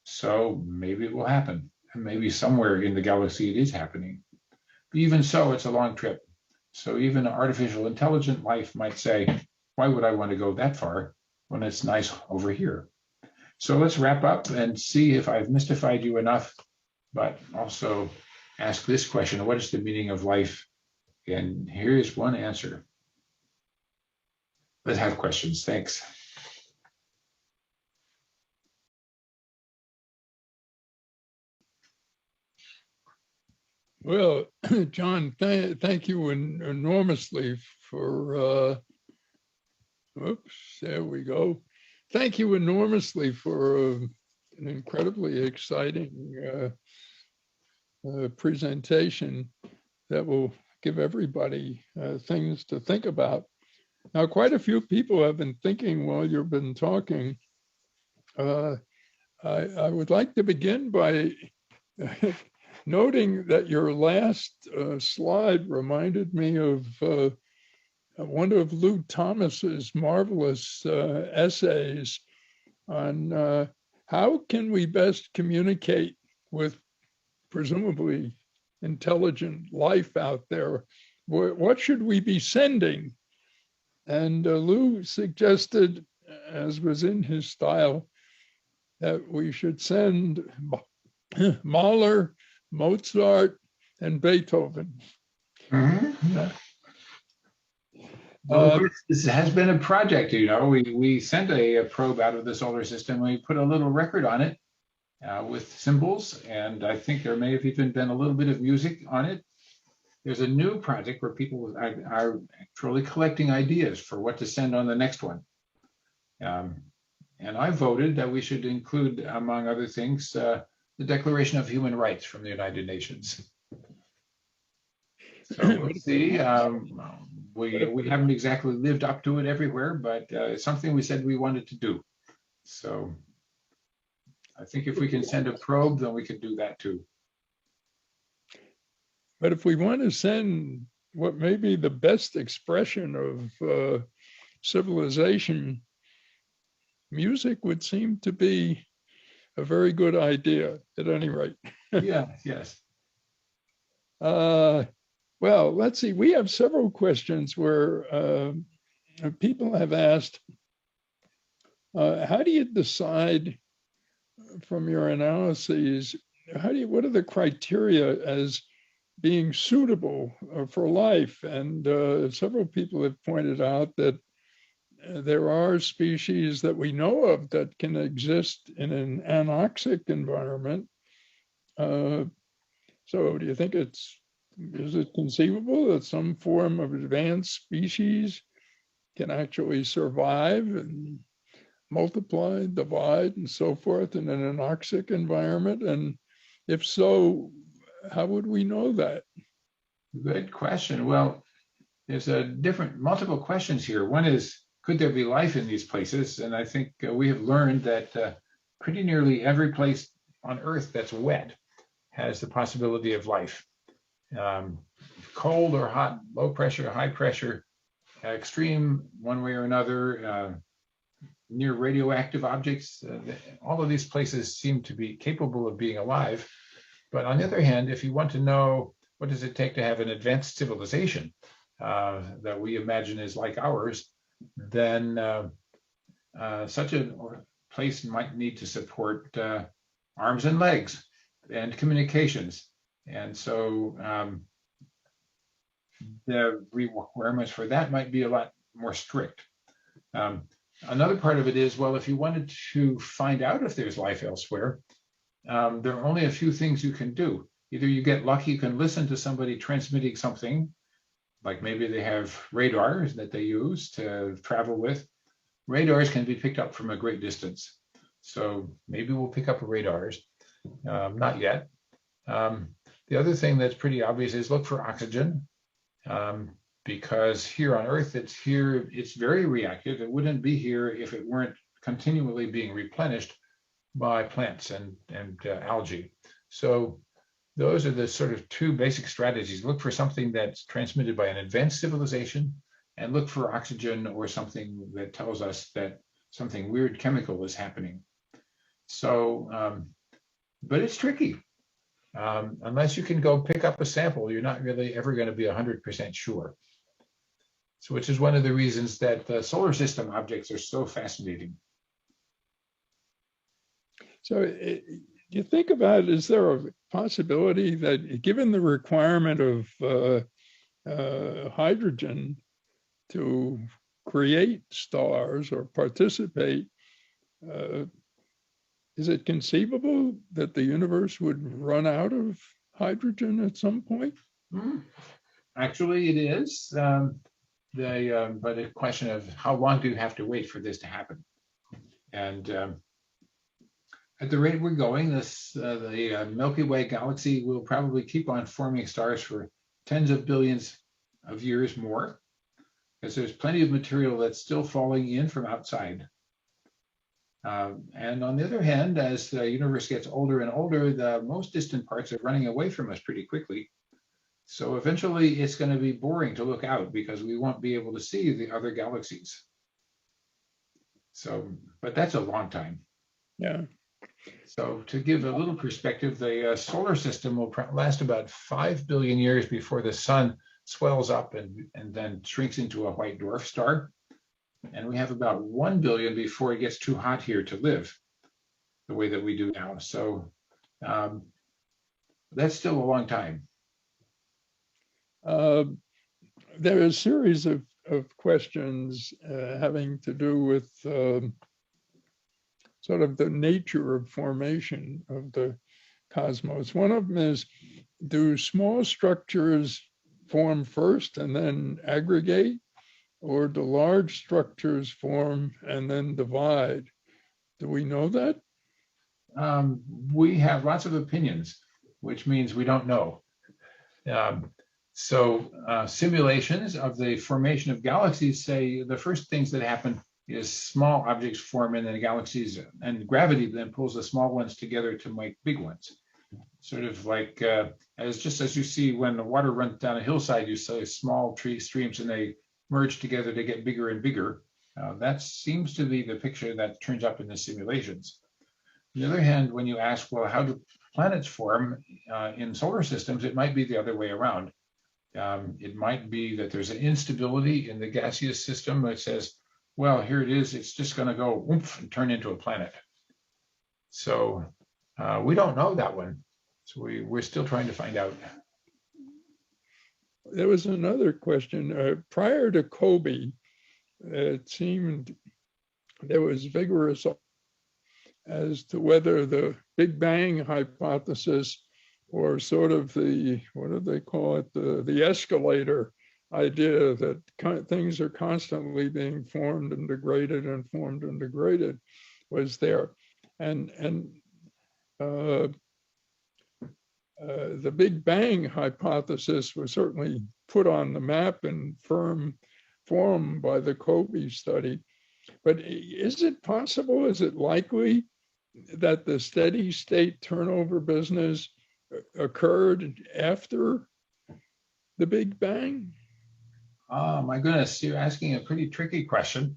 So maybe it will happen. And maybe somewhere in the galaxy it is happening. But even so, it's a long trip. So even artificial intelligent life might say, why would I want to go that far when it's nice over here? So let's wrap up and see if I've mystified you enough, but also ask this question: what is the meaning of life? And here's one answer. Let's have questions. Thanks. Well, John, thank you enormously for, oops, there we go. Thank you enormously for an incredibly exciting presentation that will give everybody things to think about. Now, quite a few people have been thinking while you've been talking. I would like to begin by noting that your last slide reminded me of one of Lou Thomas's marvelous essays on how can we best communicate with presumably intelligent life out there. What should we be sending? And Lou suggested, as was in his style, that we should send Mahler, Mozart, and Beethoven. Mm-hmm. This has been a project, you know. We sent a probe out of the solar system. We put a little record on it with symbols, and I think there may have even been a little bit of music on it. there's a new project where people are actually collecting ideas for what to send on the next one. And I voted that we should include, among other things, the Declaration of Human Rights from the United Nations. So we'll see. We haven't exactly lived up to it everywhere, but it's something we said we wanted to do. So I think if we can send a probe, then we can do that too. But if we want to send what may be the best expression of civilization, music would seem to be a very good idea at any rate. Yes. Well, let's see. We have several questions where people have asked, how do you decide from your analyses, what are the criteria as being suitable for life? And several people have pointed out that there are species that we know of that can exist in an anoxic environment. So do you think is it conceivable that some form of advanced species can actually survive and multiply, divide, and so forth in an anoxic environment? And if so, how would we know that? Good question. Well, there's multiple questions here. One is, could there be life in these places? And I think we have learned that pretty nearly every place on Earth that's wet has the possibility of life. Cold or hot, low pressure, high pressure, extreme one way or another, near radioactive objects. All of these places seem to be capable of being alive. But on the other hand, if you want to know what does it take to have an advanced civilization that we imagine is like ours, then such a place might need to support arms and legs and communications. And so the requirements for that might be a lot more strict. Another part of it is, well, if you wanted to find out if there's life elsewhere, there are only a few things you can do. Either you get lucky, you can listen to somebody transmitting something, like maybe they have radars that they use to travel with. Radars can be picked up from a great distance. So maybe we'll pick up radars, not yet. The other thing that's pretty obvious is look for oxygen, because here on Earth, it's very reactive. It wouldn't be here if it weren't continually being replenished by plants and algae. So those are the sort of two basic strategies. Look for something that's transmitted by an advanced civilization, and look for oxygen or something that tells us that something weird chemical is happening. So, but it's tricky. Unless you can go pick up a sample, you're not really ever going to be 100% sure. So, which is one of the reasons that the solar system objects are so fascinating. So you think about, is there a possibility that given the requirement of hydrogen to create stars or participate, is it conceivable that the universe would run out of hydrogen at some point? Actually, it is. But a question of how long do you have to wait for this to happen? And at the rate we're going, the Milky Way galaxy will probably keep on forming stars for tens of billions of years more, because there's plenty of material that's still falling in from outside. And on the other hand, as the universe gets older and older, the most distant parts are running away from us pretty quickly. So eventually it's going to be boring to look out because we won't be able to see the other galaxies. So, but that's a long time. Yeah. So to give a little perspective, the solar system will last about 5 billion years before the sun swells up and then shrinks into a white dwarf star. And we have about 1 billion before it gets too hot here to live the way that we do now. So that's still a long time. There are a series of questions having to do with sort of the nature of formation of the cosmos. One of them is, do small structures form first and then aggregate, or do large structures form and then divide? Do we know that? We have lots of opinions, which means we don't know. Simulations of the formation of galaxies say the first things that happen is small objects form in the galaxies, and gravity then pulls the small ones together to make big ones. Sort of like just as you see when the water runs down a hillside, you see small streams and they merge together to get bigger and bigger. That seems to be the picture that turns up in the simulations. On the other hand, when you ask, well, how do planets form in solar systems, it might be the other way around. It might be that there's an instability in the gaseous system that says, well, here it is, it's just going to go oomph and turn into a planet. So we don't know that one. So we're still trying to find out. There was another question. Prior to COBE, it seemed there was vigorous as to whether the Big Bang hypothesis or sort of the, what do they call it, the escalator idea that things are constantly being formed and degraded and formed and degraded was there. And the Big Bang hypothesis was certainly put on the map in firm form by the COBE study. But is it possible, is it likely that the steady state turnover business occurred after the Big Bang? Oh, my goodness, you're asking a pretty tricky question.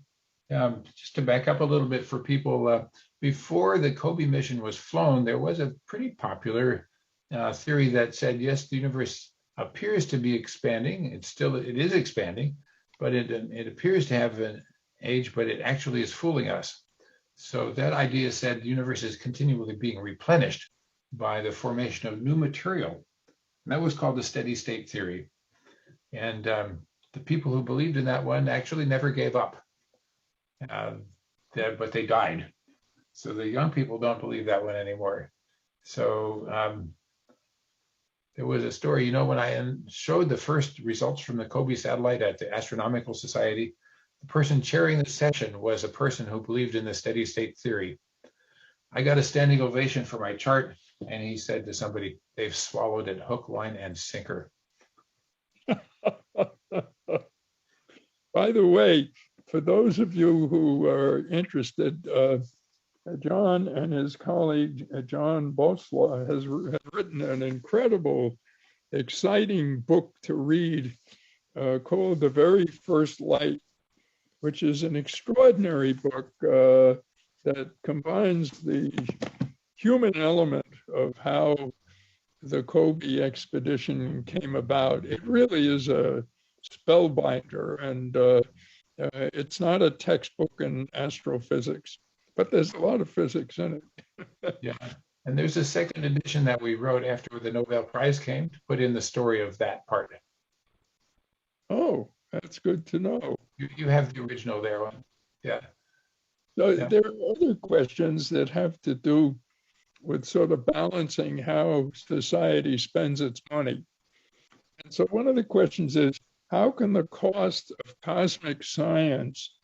Just to back up a little bit for people, before the COBE mission was flown, there was a pretty popular theory that said, yes, the universe appears to be expanding. It is expanding, but it appears to have an age, but it actually is fooling us. So that idea said the universe is continually being replenished by the formation of new material. And that was called the steady state theory. And the people who believed in that one actually never gave up, but they died. So the young people don't believe that one anymore. So there was a story, when I showed the first results from the COBE satellite at the Astronomical Society, the person chairing the session was a person who believed in the steady state theory. I got a standing ovation for my chart, and he said to somebody, they've swallowed it hook, line, and sinker. By the way, for those of you who are interested, John and his colleague, John Bosla, has written an incredible, exciting book to read called The Very First Light, which is an extraordinary book that combines the human element of how the COBE expedition came about. It really is a spellbinder, and it's not a textbook in astrophysics, but there's a lot of physics in it. Yeah, and there's a second edition that we wrote after the Nobel Prize came to put in the story of that part. Oh, that's good to know. You have the original there on. Yeah. So Yeah. there are other questions that have to do with sort of balancing how society spends its money. And so one of the questions is, how can the cost of cosmic science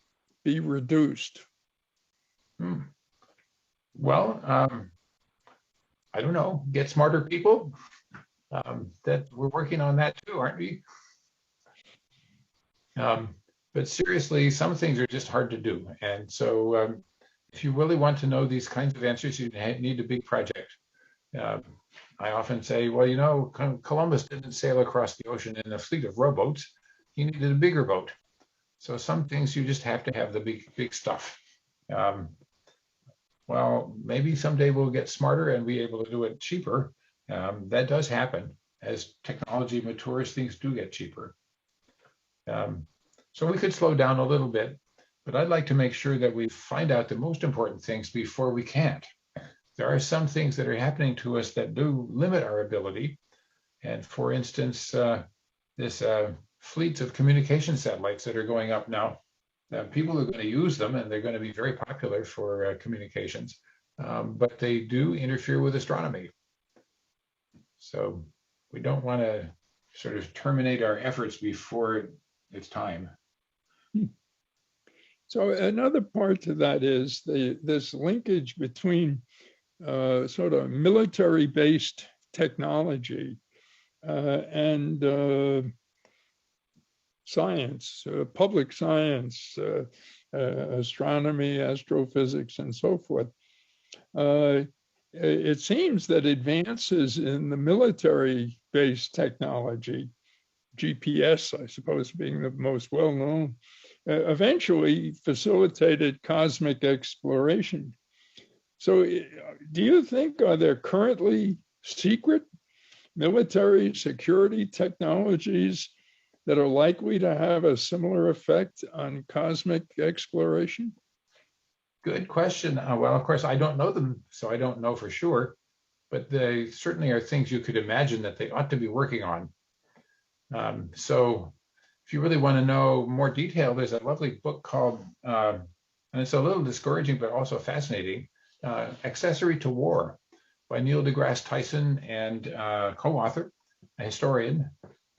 be reduced? Well, I don't know, get smarter people. That we're working on that too, aren't we? But seriously, some things are just hard to do. And so if you really want to know these kinds of answers, you need a big project. I often say, well, Columbus didn't sail across the ocean in a fleet of rowboats. He needed a bigger boat. So some things you just have to have the big stuff. Well, maybe someday we'll get smarter and be able to do it cheaper. That does happen. As technology matures, things do get cheaper. So we could slow down a little bit, but I'd like to make sure that we find out the most important things before we can't. There are some things that are happening to us that do limit our ability. And for instance, this fleets of communication satellites that are going up now, people are going to use them and they're going to be very popular for communications, but they do interfere with astronomy. So we don't want to sort of terminate our efforts before it's time. So another part to that is this linkage between sort of military-based technology and science, public science, astronomy, astrophysics, and so forth. It seems that advances in the military-based technology, GPS, I suppose, being the most well-known, eventually facilitated cosmic exploration. So do you think, are there currently secret military security technologies that are likely to have a similar effect on cosmic exploration? Good question. Well, of course, I don't know them, so I don't know for sure, but they certainly are things you could imagine that they ought to be working on. So if you really want to know more detail, there's a lovely book called, and it's a little discouraging, but also fascinating, Accessory to War by Neil deGrasse Tyson and co-author, a historian.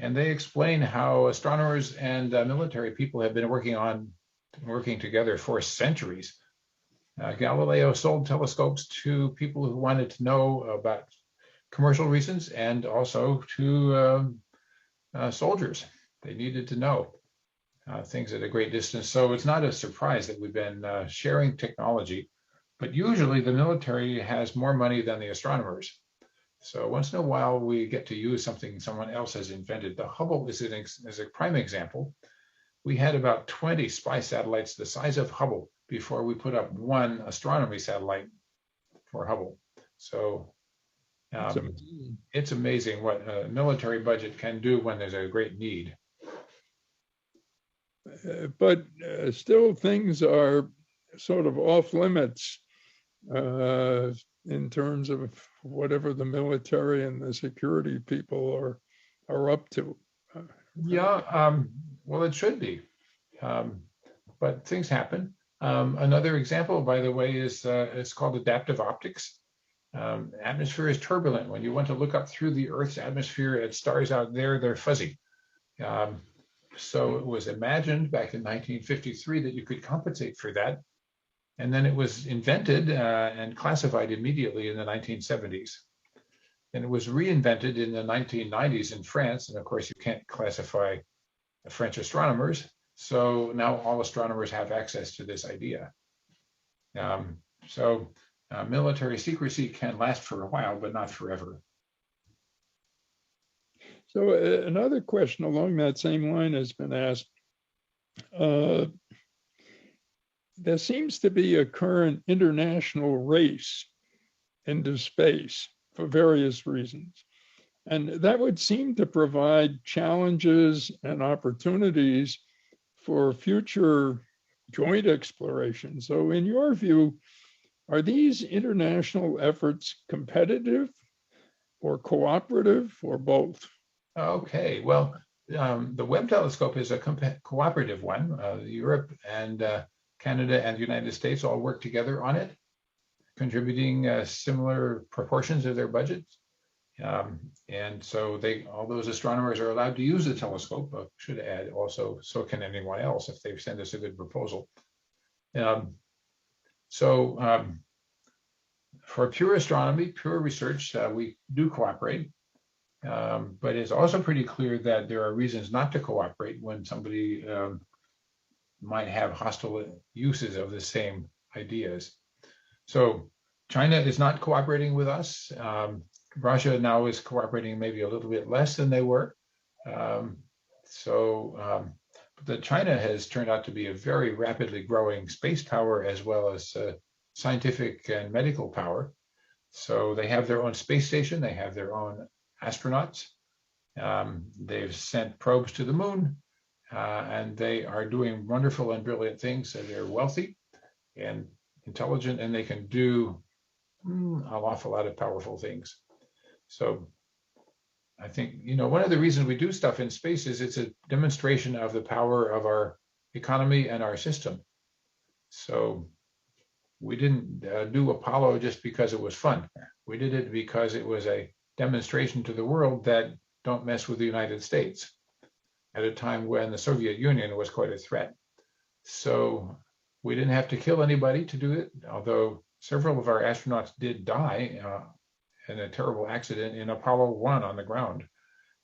And they explain how astronomers and military people have been working together for centuries. Galileo sold telescopes to people who wanted to know about commercial reasons and also to soldiers. They needed to know things at a great distance. So it's not a surprise that we've been sharing technology, but usually the military has more money than the astronomers. So once in a while, we get to use something someone else has invented. The Hubble is a prime example. We had about 20 spy satellites the size of Hubble before we put up one astronomy satellite for Hubble. So it's amazing what a military budget can do when there's a great need. But still things are sort of off limits in terms of whatever the military and the security people are up to. Well, it should be, but things happen. Another example, by the way, is it's called adaptive optics. Atmosphere is turbulent. When you want to look up through the Earth's atmosphere at stars out there, they're fuzzy. So it was imagined back in 1953 that you could compensate for that. And then it was invented and classified immediately in the 1970s. And it was reinvented in the 1990s in France. And of course, you can't classify French astronomers. So now all astronomers have access to this idea. Military secrecy can last for a while, but not forever. So another question along that same line has been asked. There seems to be a current international race into space for various reasons. And that would seem to provide challenges and opportunities for future joint exploration. So in your view, are these international efforts competitive or cooperative or both? Okay, well, the Webb telescope is a cooperative one. Europe and Canada and the United States all work together on it, contributing similar proportions of their budgets. And so all those astronomers are allowed to use the telescope. I should add also, so can anyone else if they send us a good proposal. For pure astronomy, pure research, we do cooperate. But it's also pretty clear that there are reasons not to cooperate when somebody might have hostile uses of the same ideas. So China is not cooperating with us. Russia now is cooperating maybe a little bit less than they were. But China has turned out to be a very rapidly growing space power as well as scientific and medical power. So they have their own space station, they have their own astronauts. They've sent probes to the moon, and they are doing wonderful and brilliant things. So they're wealthy and intelligent, and they can do an awful lot of powerful things. So I think, one of the reasons we do stuff in space is it's a demonstration of the power of our economy and our system. So we didn't do Apollo just because it was fun. We did it because it was a demonstration to the world that don't mess with the United States at a time when the Soviet Union was quite a threat. So we didn't have to kill anybody to do it, although several of our astronauts did die in a terrible accident in Apollo 1 on the ground.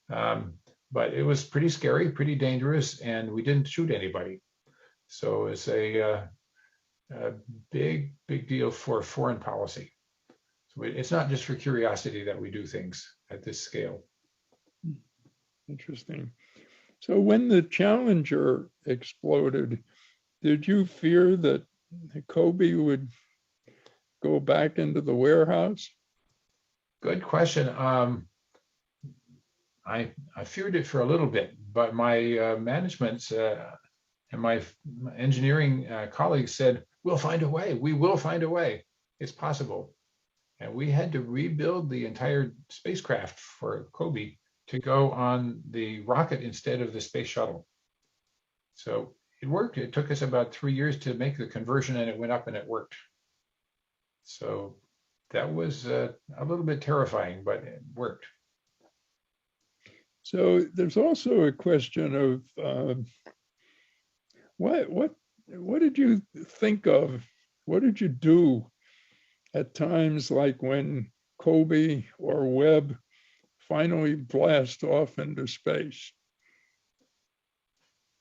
But it was pretty scary, pretty dangerous, and we didn't shoot anybody. So it's a big deal for foreign policy. So it's not just for curiosity that we do things at this scale. Interesting. So when the Challenger exploded, did you fear that Kobe would go back into the warehouse? Good question. I feared it for a little bit, but my management and my engineering colleagues said, we'll find a way. We will find a way. It's possible. And we had to rebuild the entire spacecraft for Kobe to go on the rocket instead of the space shuttle. So it worked. It took us about 3 years to make the conversion, and it went up and it worked. So that was a little bit terrifying, but it worked. So there's also a question of what did you think of? What did you do at times like when Kobe or Webb finally blast off into space?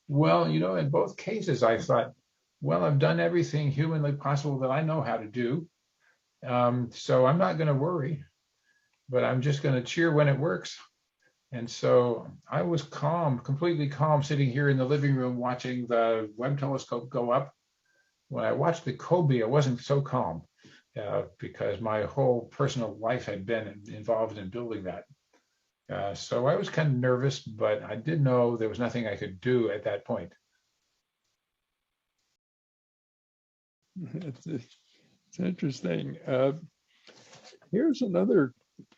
Well, in both cases, I thought, well, I've done everything humanly possible that I know how to do. So I'm not going to worry, but I'm just going to cheer when it works. And so I was calm, completely calm, sitting here in the living room watching the Webb telescope go up. When I watched the Kobe, I wasn't so calm because my whole personal life had been involved in building that. So I was kind of nervous, but I did know there was nothing I could do at that point. It's interesting. Here's another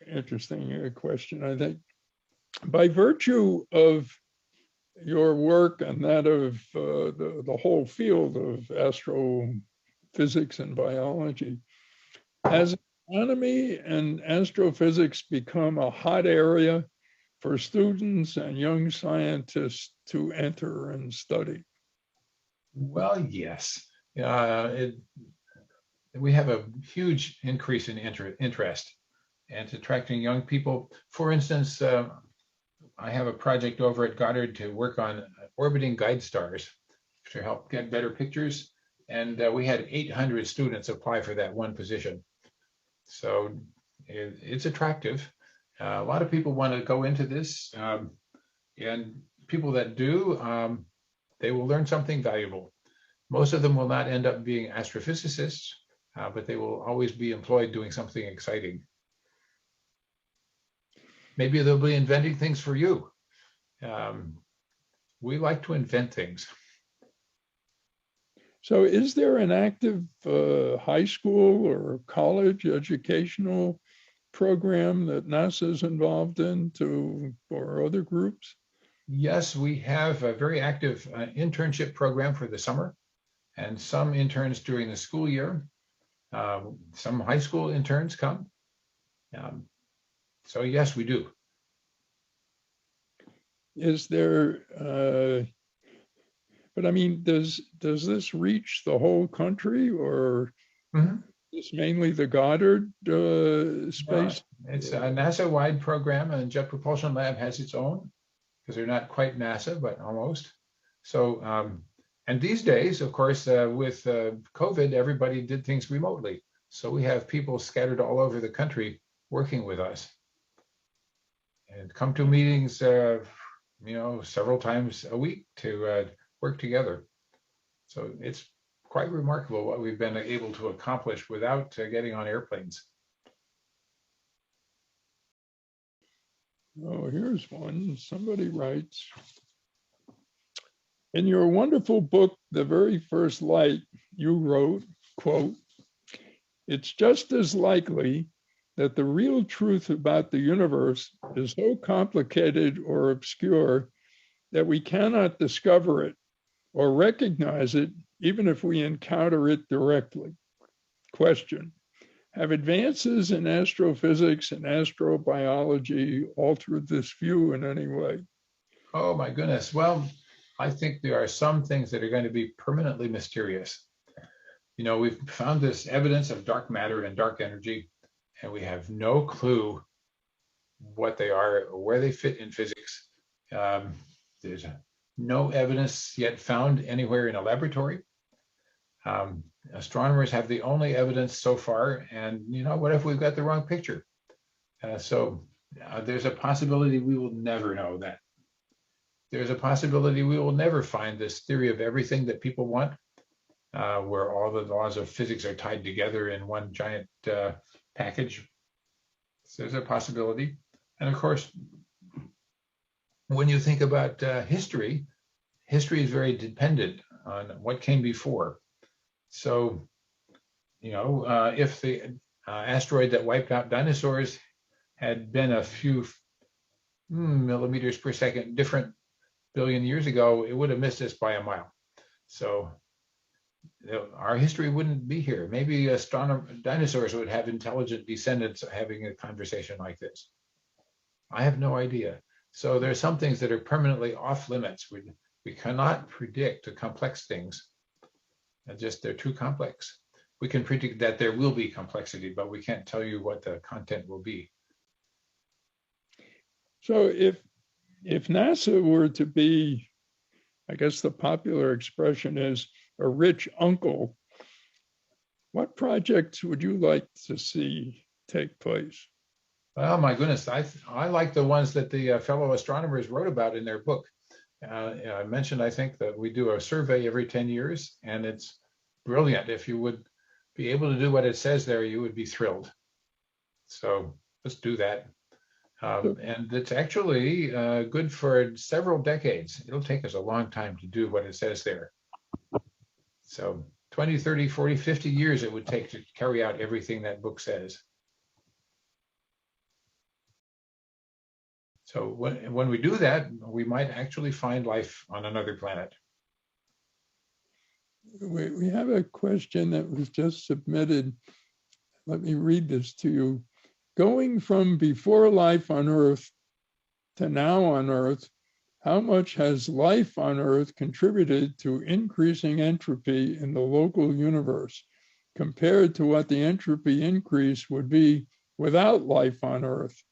interesting question, I think. By virtue of your work and that of the whole field of astrophysics and biology, has astronomy and astrophysics become a hot area for students and young scientists to enter and study? Well, yes. We have a huge increase in interest and attracting young people. For instance, I have a project over at Goddard to work on orbiting guide stars to help get better pictures. And we had 800 students apply for that one position. So it's attractive. A lot of people want to go into this. And people that do, they will learn something valuable. Most of them will not end up being astrophysicists, but they will always be employed doing something exciting. Maybe they'll be inventing things for you. We like to invent things. So is there an active high school or college educational program that NASA is involved in for other groups? Yes, we have a very active internship program for the summer and some interns during the school year. Some high school interns come. So yes, we do. Is there, but I mean, does this reach the whole country, or is mainly the Goddard space? It's a NASA-wide program, and Jet Propulsion Lab has its own, because they're not quite NASA, but almost. So, and these days, of course, with COVID, everybody did things remotely. So we have people scattered all over the country working with us and come to meetings, several times a week to work together. So it's quite remarkable what we've been able to accomplish without getting on airplanes. Oh, here's one. Somebody writes, in your wonderful book, The Very First Light, you wrote, quote, "It's just as likely that the real truth about the universe is so complicated or obscure that we cannot discover it or recognize it, even if we encounter it directly. Question, Have advances in astrophysics and astrobiology altered this view in any way? Oh my goodness. Well, I think there are some things that are going to be permanently mysterious. You know, we've found this evidence of dark matter and dark energy, and we have no clue what they are or where they fit in physics. There's no evidence yet found anywhere in a laboratory. Astronomers have the only evidence so far, and you know, what if we've got the wrong picture? So there's a possibility we will never know that. There's a possibility we will never find this theory of everything that people want, where all the laws of physics are tied together in one giant package. So there's a possibility. And of course, when you think about history, history is very dependent on what came before. So, you know, if the asteroid that wiped out dinosaurs had been a few millimeters per second different billion years ago, it would have missed us by a mile. So our history wouldn't be here. Maybe dinosaurs would have intelligent descendants having a conversation like this. I have no idea. So there are some things that are permanently off limits. We cannot predict the complex things. They're too complex. We can predict that there will be complexity, but we can't tell you what the content will be. So if NASA were to be, I guess the popular expression is a rich uncle, what projects would you like to see take place? Oh my goodness, I like the ones that the fellow astronomers wrote about in their book. I mentioned, I think, that we do a survey every 10 years, and it's brilliant. If you would be able to do what it says there, you would be thrilled. So let's do that. And it's actually good for several decades. It'll take us a long time to do what it says there. So 20, 30, 40, 50 years it would take to carry out everything that book says. So when we do that, we might actually find life on another planet. We have a question that was just submitted. Let me read this to you. Going from before life on Earth to now on Earth, how much has life on Earth contributed to increasing entropy in the local universe compared to what the entropy increase would be without life on Earth?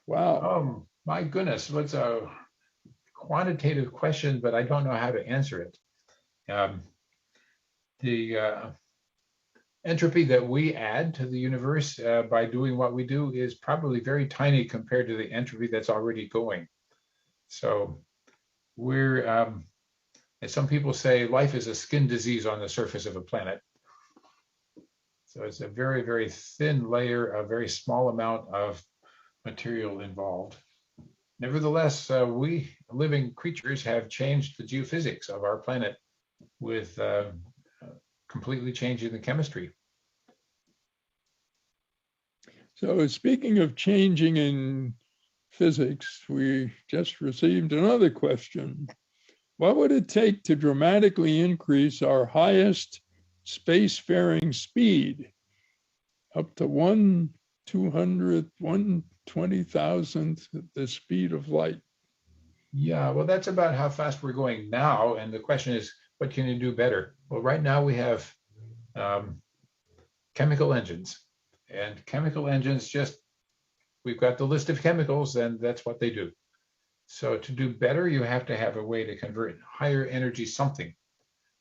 Wow. Oh, my goodness. What's a quantitative question, but I don't know how to answer it. The entropy that we add to the universe by doing what we do is probably very tiny compared to the entropy that's already going. So we're, as some people say, life is a skin disease on the surface of a planet. So it's a very, very thin layer, a very small amount of material involved. Nevertheless, we living creatures have changed the geophysics of our planet with completely changing the chemistry. So speaking of changing in physics, we just received another question. What would it take to dramatically increase our highest spacefaring speed up to 1/220,000th the speed of light? Yeah, well, that's about how fast we're going now. And the question is, what can you do better? Well, right now we have chemical engines. And chemical engines we've got the list of chemicals, and that's what they do. So to do better, you have to have a way to convert higher energy something.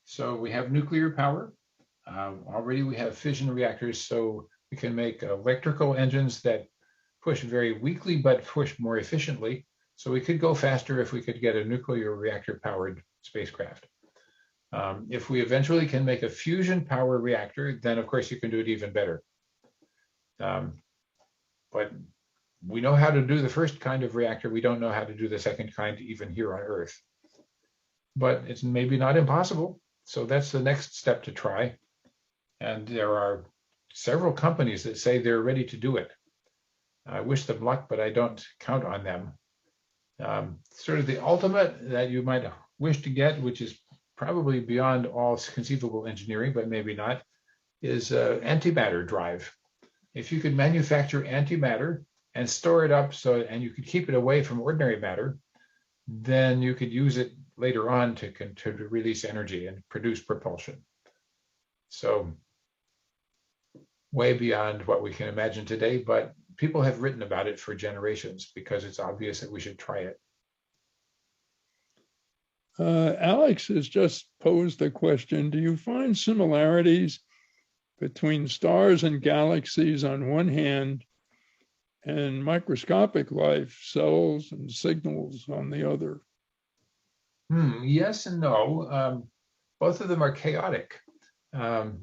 So we have nuclear power. Already we have fission reactors, so we can make electrical engines that push very weakly, but push more efficiently. So we could go faster if we could get a nuclear reactor powered spacecraft. If we eventually can make a fusion power reactor, then of course you can do it even better. But we know how to do the first kind of reactor. We don't know how to do the second kind even here on Earth. But it's maybe not impossible. So that's the next step to try. And there are several companies that say they're ready to do it. I wish them luck, but I don't count on them. Sort of the ultimate that you might wish to get, which is probably beyond all conceivable engineering, but maybe not, is Antimatter Drive. If you could manufacture antimatter and store it up and you could keep it away from ordinary matter, then you could use it later on to release energy and produce propulsion. So way beyond what we can imagine today, but people have written about it for generations because it's obvious that we should try it. Alex has just posed a question. Do you find similarities between stars and galaxies on one hand and microscopic life, cells and signals on the other? Yes and no. Both of them are chaotic in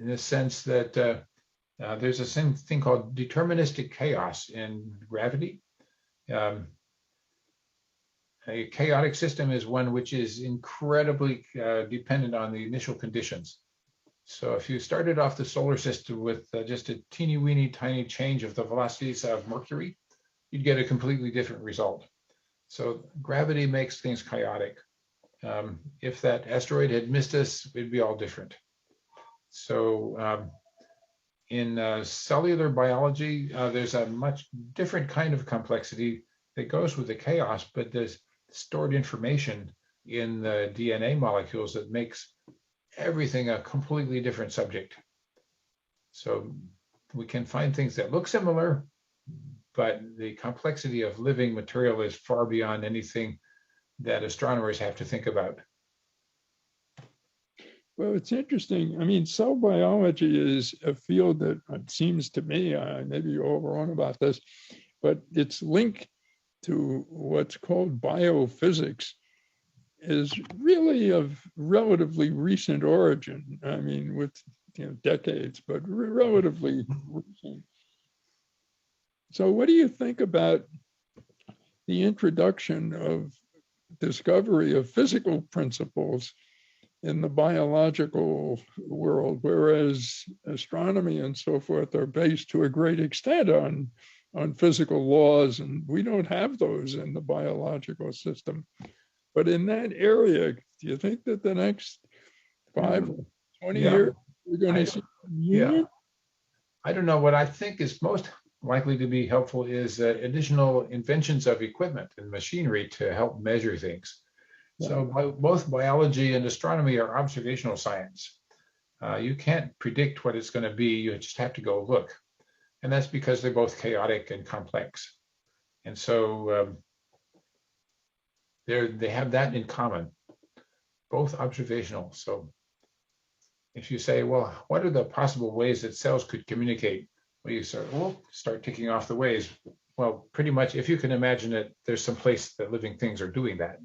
the sense that there's a thing called deterministic chaos in gravity. A chaotic system is one which is incredibly dependent on the initial conditions. So if you started off the solar system with just a teeny weeny tiny change of the velocities of Mercury, you'd get a completely different result. So gravity makes things chaotic. If that asteroid had missed us, it'd be all different. So in cellular biology, there's a much different kind of complexity that goes with the chaos, but there's stored information in the DNA molecules that makes everything a completely different subject. So we can find things that look similar, but the complexity of living material is far beyond anything that astronomers have to think about. Well, it's interesting. I mean, cell biology is a field that it seems to me, maybe you're all wrong about this, but its link to what's called biophysics is really of relatively recent origin. I mean, with decades, but relatively recent. So what do you think about the introduction of discovery of physical principles in the biological world, whereas astronomy and so forth are based to a great extent on physical laws, and we don't have those in the biological system. But in that area, do you think that the next 5 or 20 years we're going to see union? I don't know. What I think is most likely to be helpful is additional inventions of equipment and machinery to help measure things. Yeah. So both biology and astronomy are observational science. You can't predict what it's going to be. You just have to go look. And that's because they're both chaotic and complex. And so they have that in common, both observational. So if you say, well, what are the possible ways that cells could communicate? Well, you start ticking off the ways. Well, pretty much, if you can imagine it, there's some place that living things are doing that.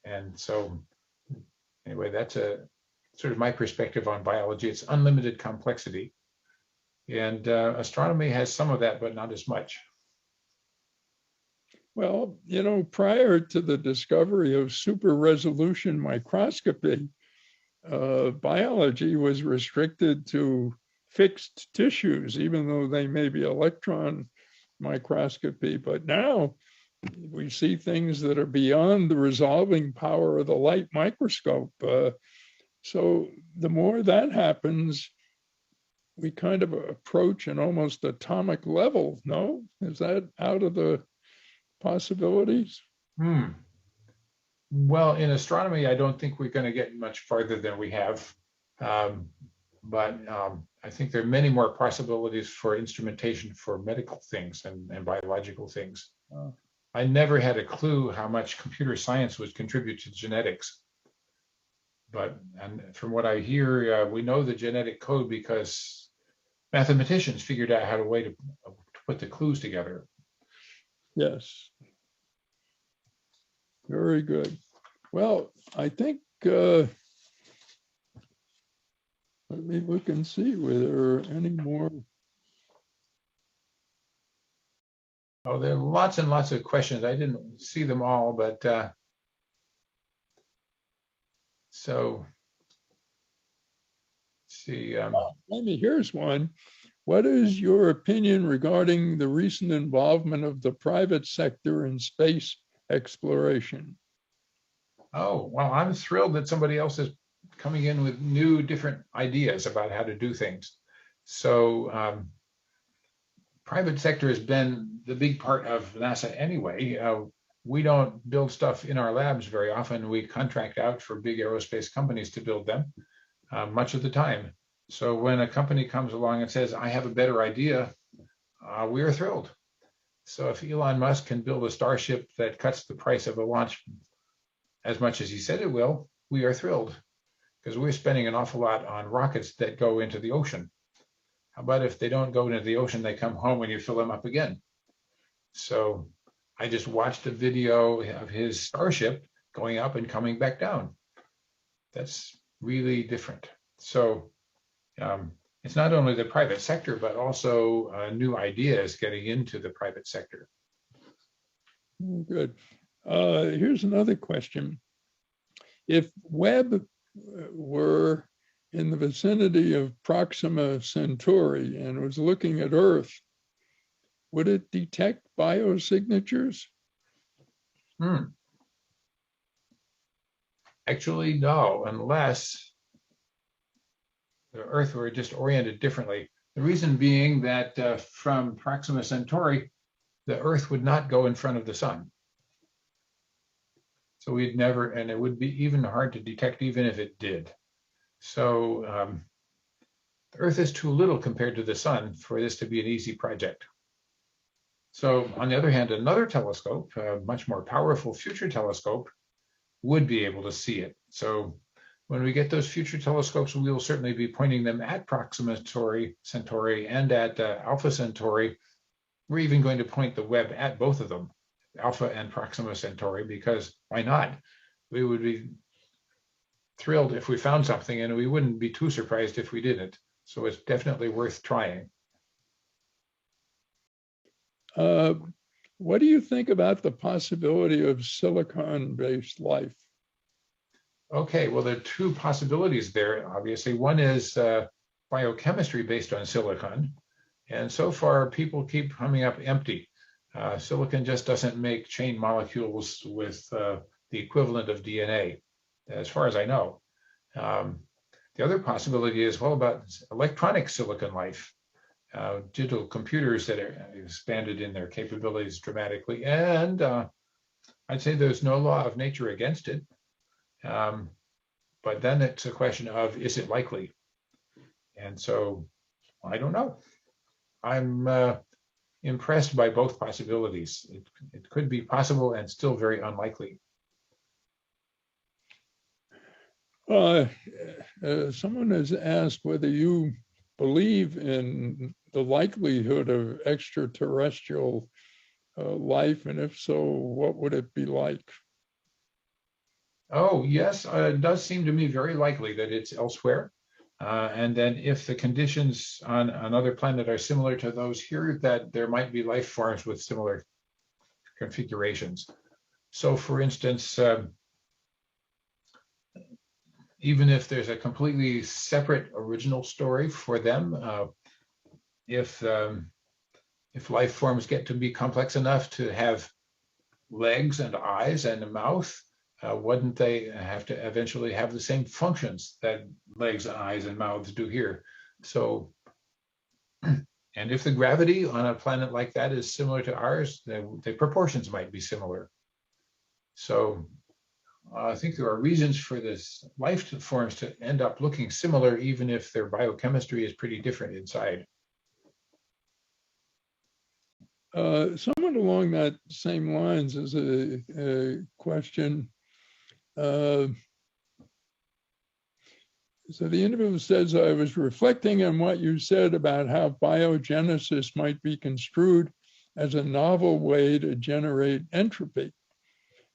And so anyway, that's a sort of my perspective on biology. It's unlimited complexity. And astronomy has some of that, but not as much. Well, prior to the discovery of super resolution microscopy, biology was restricted to fixed tissues, even though they may be electron microscopy. But now we see things that are beyond the resolving power of the light microscope. So the more that happens, we kind of approach an almost atomic level, no? Is that out of the possibilities? Well, in astronomy, I don't think we're going to get much farther than we have. But I think there are many more possibilities for instrumentation for medical things and biological things. I never had a clue how much computer science would contribute to genetics. But from what I hear, we know the genetic code because mathematicians figured out how to put the clues together. Yes. Very good. Well, I think let me look and see whether there are any more. Oh, there are lots and lots of questions. I didn't see them all, but so let's see. Here's one. What is your opinion regarding the recent involvement of the private sector in space exploration? Oh, well, I'm thrilled that somebody else has coming in with new, different ideas about how to do things. So private sector has been the big part of NASA anyway. We don't build stuff in our labs very often. We contract out for big aerospace companies to build them much of the time. So when a company comes along and says, I have a better idea, we are thrilled. So if Elon Musk can build a Starship that cuts the price of a launch as much as he said it will, we are thrilled, because we're spending an awful lot on rockets that go into the ocean. How about if they don't go into the ocean, they come home and you fill them up again? So I just watched a video of his Starship going up and coming back down. That's really different. So it's not only the private sector, but also new ideas getting into the private sector. Good. Here's another question. If Webb were in the vicinity of Proxima Centauri and was looking at Earth, would it detect biosignatures? Actually, no, unless the Earth were just oriented differently. The reason being that from Proxima Centauri, the Earth would not go in front of the sun. So we'd never, and it would be even hard to detect even if it did. So the Earth is too little compared to the sun for this to be an easy project. So on the other hand, another telescope, a much more powerful future telescope, would be able to see it. So when we get those future telescopes, we will certainly be pointing them at Proxima Centauri and at Alpha Centauri. We're even going to point the Webb at both of them, Alpha and Proxima Centauri, because why not? We would be thrilled if we found something, and we wouldn't be too surprised if we didn't. So it's definitely worth trying. What do you think about the possibility of silicon-based life? Okay, well, there are two possibilities there, obviously. One is biochemistry based on silicon. And so far, people keep coming up empty. Silicon just doesn't make chain molecules with the equivalent of DNA, as far as I know. The other possibility is, well, about electronic silicon life, digital computers that are expanded in their capabilities dramatically. And I'd say there's no law of nature against it. But then it's a question of, is it likely? And so I don't know. I'm impressed by both possibilities. It could be possible and still very unlikely. Someone has asked whether you believe in the likelihood of extraterrestrial life, and if so, what would it be like? Oh, yes, it does seem to me very likely that it's elsewhere. And then if the conditions on another planet are similar to those here, that there might be life forms with similar configurations. So for instance, even if there's a completely separate original story for them, if life forms get to be complex enough to have legs and eyes and a mouth, wouldn't they have to eventually have the same functions that legs, eyes, and mouths do here? So, and if the gravity on a planet like that is similar to ours, the proportions might be similar. So I think there are reasons for this life forms to end up looking similar, even if their biochemistry is pretty different inside. Somewhat along that same lines is a question. So the individual says, I was reflecting on what you said about how biogenesis might be construed as a novel way to generate entropy.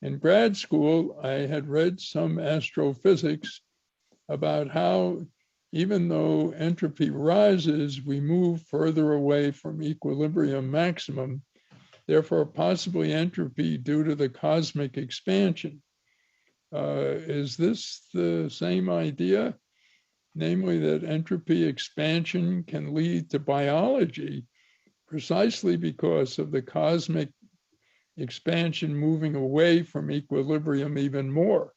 In grad school, I had read some astrophysics about how even though entropy rises, we move further away from equilibrium maximum, therefore possibly entropy due to the cosmic expansion. Is this the same idea? Namely, that entropy expansion can lead to biology precisely because of the cosmic expansion moving away from equilibrium even more.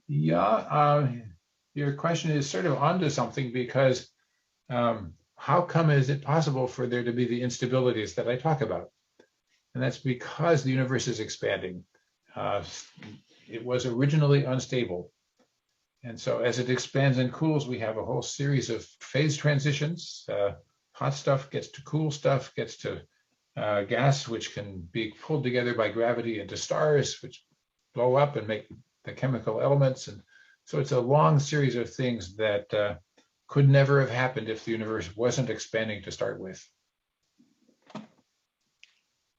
Yeah, your question is sort of onto something, because how come is it possible for there to be the instabilities that I talk about? And that's because the universe is expanding. It was originally unstable. And so as it expands and cools, we have a whole series of phase transitions. Hot stuff gets to cool stuff, gets to gas, which can be pulled together by gravity into stars, which blow up and make the chemical elements. And so it's a long series of things that could never have happened if the universe wasn't expanding to start with.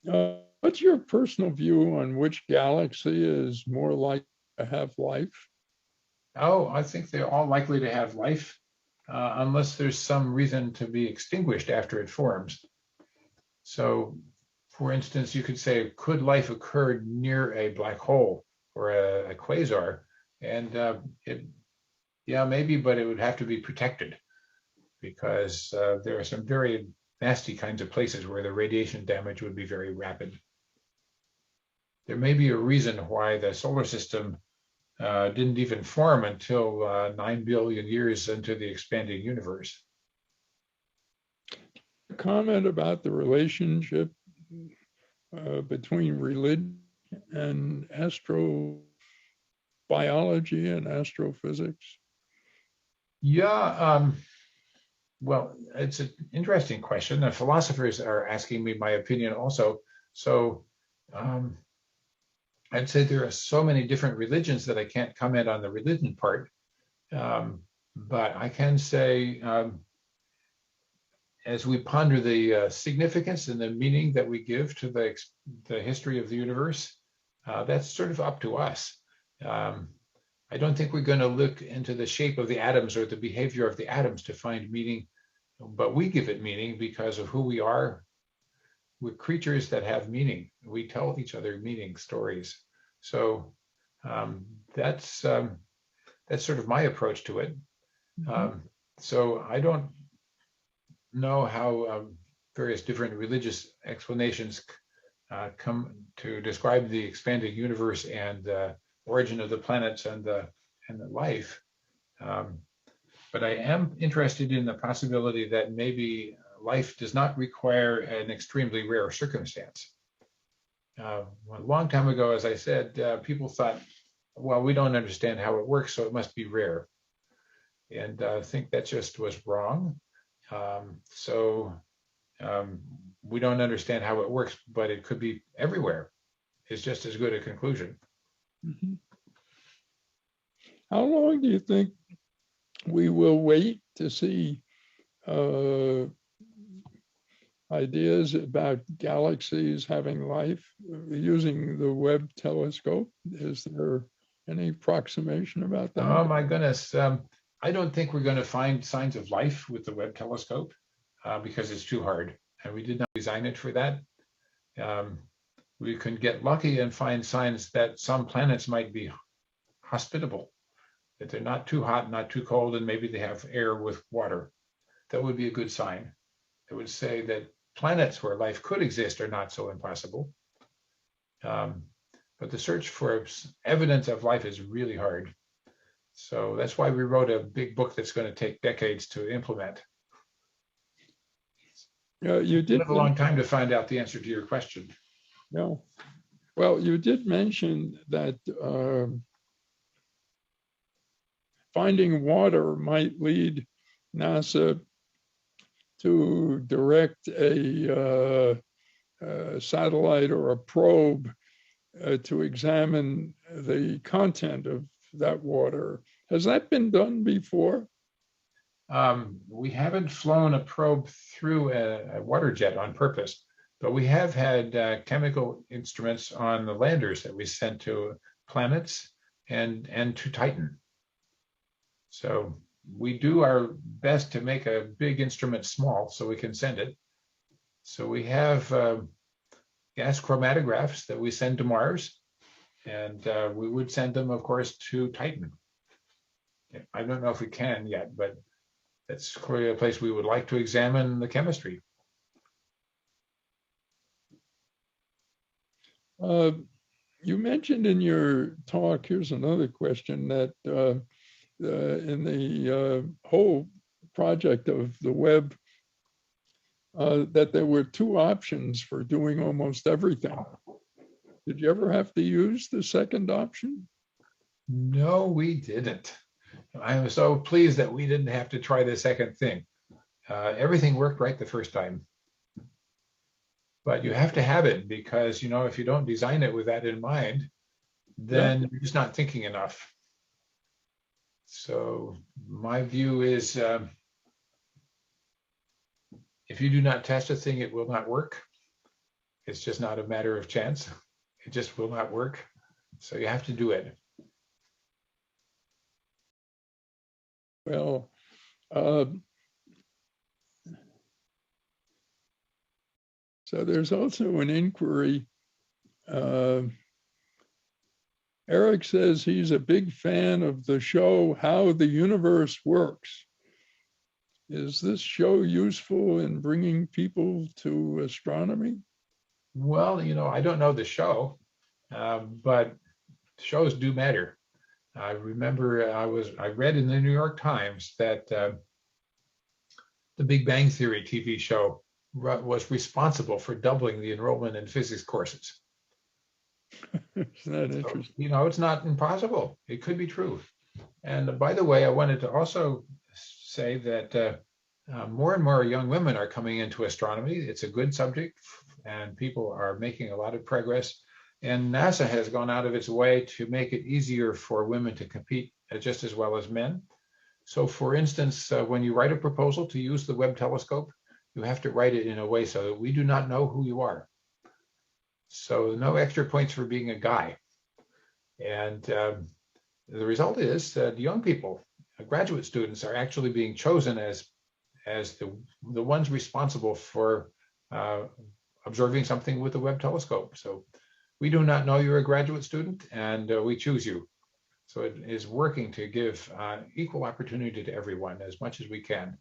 What's your personal view on which galaxy is more likely to have life? Oh, I think they're all likely to have life, unless there's some reason to be extinguished after it forms. So, for instance, you could say, could life occur near a black hole or a quasar? And yeah, maybe, but it would have to be protected, because there are some very nasty kinds of places where the radiation damage would be very rapid. There may be a reason why the solar system didn't even form until 9 billion years into the expanding universe. Comment about the relationship between religion and astrobiology and astrophysics? Yeah, well, it's an interesting question. The philosophers are asking me my opinion also. So I'd say there are so many different religions that I can't comment on the religion part. But I can say, as we ponder the significance and the meaning that we give to the history of the universe, that's sort of up to us. I don't think we're going to look into the shape of the atoms or the behavior of the atoms to find meaning, but we give it meaning because of who we are. We're creatures that have meaning. We tell each other meaning stories. So that's sort of my approach to it. So I don't know how various different religious explanations come to describe the expanding universe and origin of the planets and the life. But I am interested in the possibility that maybe life does not require an extremely rare circumstance. A long time ago, as I said, people thought, well, we don't understand how it works, so it must be rare. And I think that just was wrong. We don't understand how it works, but it could be everywhere. It's just as good a conclusion. Mm-hmm. How long do you think we will wait to see ideas about galaxies having life using the Webb telescope? Is there any approximation about that? Oh my goodness. I don't think we're going to find signs of life with the Webb telescope because it's too hard. And we did not design it for that. We can get lucky and find signs that some planets might be hospitable, that they're not too hot, not too cold, and maybe they have air with water. That would be a good sign. It would say that planets where life could exist are not so impossible. But the search for evidence of life is really hard. So that's why we wrote a big book that's going to take decades to implement. You did have a long time to find out the answer to your question. No. Well, you did mention that finding water might lead NASA to direct a satellite or a probe to examine the content of that water. Has that been done before? We haven't flown a probe through a water jet on purpose, but we have had chemical instruments on the landers that we sent to planets and to Titan. So we do our best to make a big instrument small so we can send it. So we have gas chromatographs that we send to Mars, and we would send them, of course, to Titan. I don't know if we can yet, but that's clearly a place we would like to examine the chemistry. You mentioned in your talk, here's another question, that in the whole project of the Webb that there were two options for doing almost everything. Did you ever have to use the second option? No, we didn't. I am so pleased that we didn't have to try the second thing. Everything worked right the first time. But you have to have it because, if you don't design it with that in mind, then you're just not thinking enough. So my view is if you do not test a thing, it will not work. It's just not a matter of chance. It just will not work. So you have to do it. Well, so there's also an inquiry. Eric says he's a big fan of the show How the Universe Works. Is this show useful in bringing people to astronomy? Well, I don't know the show, but shows do matter. I remember I read in the New York Times that the Big Bang Theory TV show was responsible for doubling the enrollment in physics courses. Isn't that interesting? So, it's not impossible. It could be true. And by the way, I wanted to also say that more and more young women are coming into astronomy. It's a good subject, and people are making a lot of progress. And NASA has gone out of its way to make it easier for women to compete just as well as men. So for instance, when you write a proposal to use the Webb telescope, you have to write it in a way so that we do not know who you are. So no extra points for being a guy. And the result is that young people, graduate students, are actually being chosen as the ones responsible for observing something with the Webb telescope. So we do not know you're a graduate student, and we choose you. So it is working to give equal opportunity to everyone as much as we can.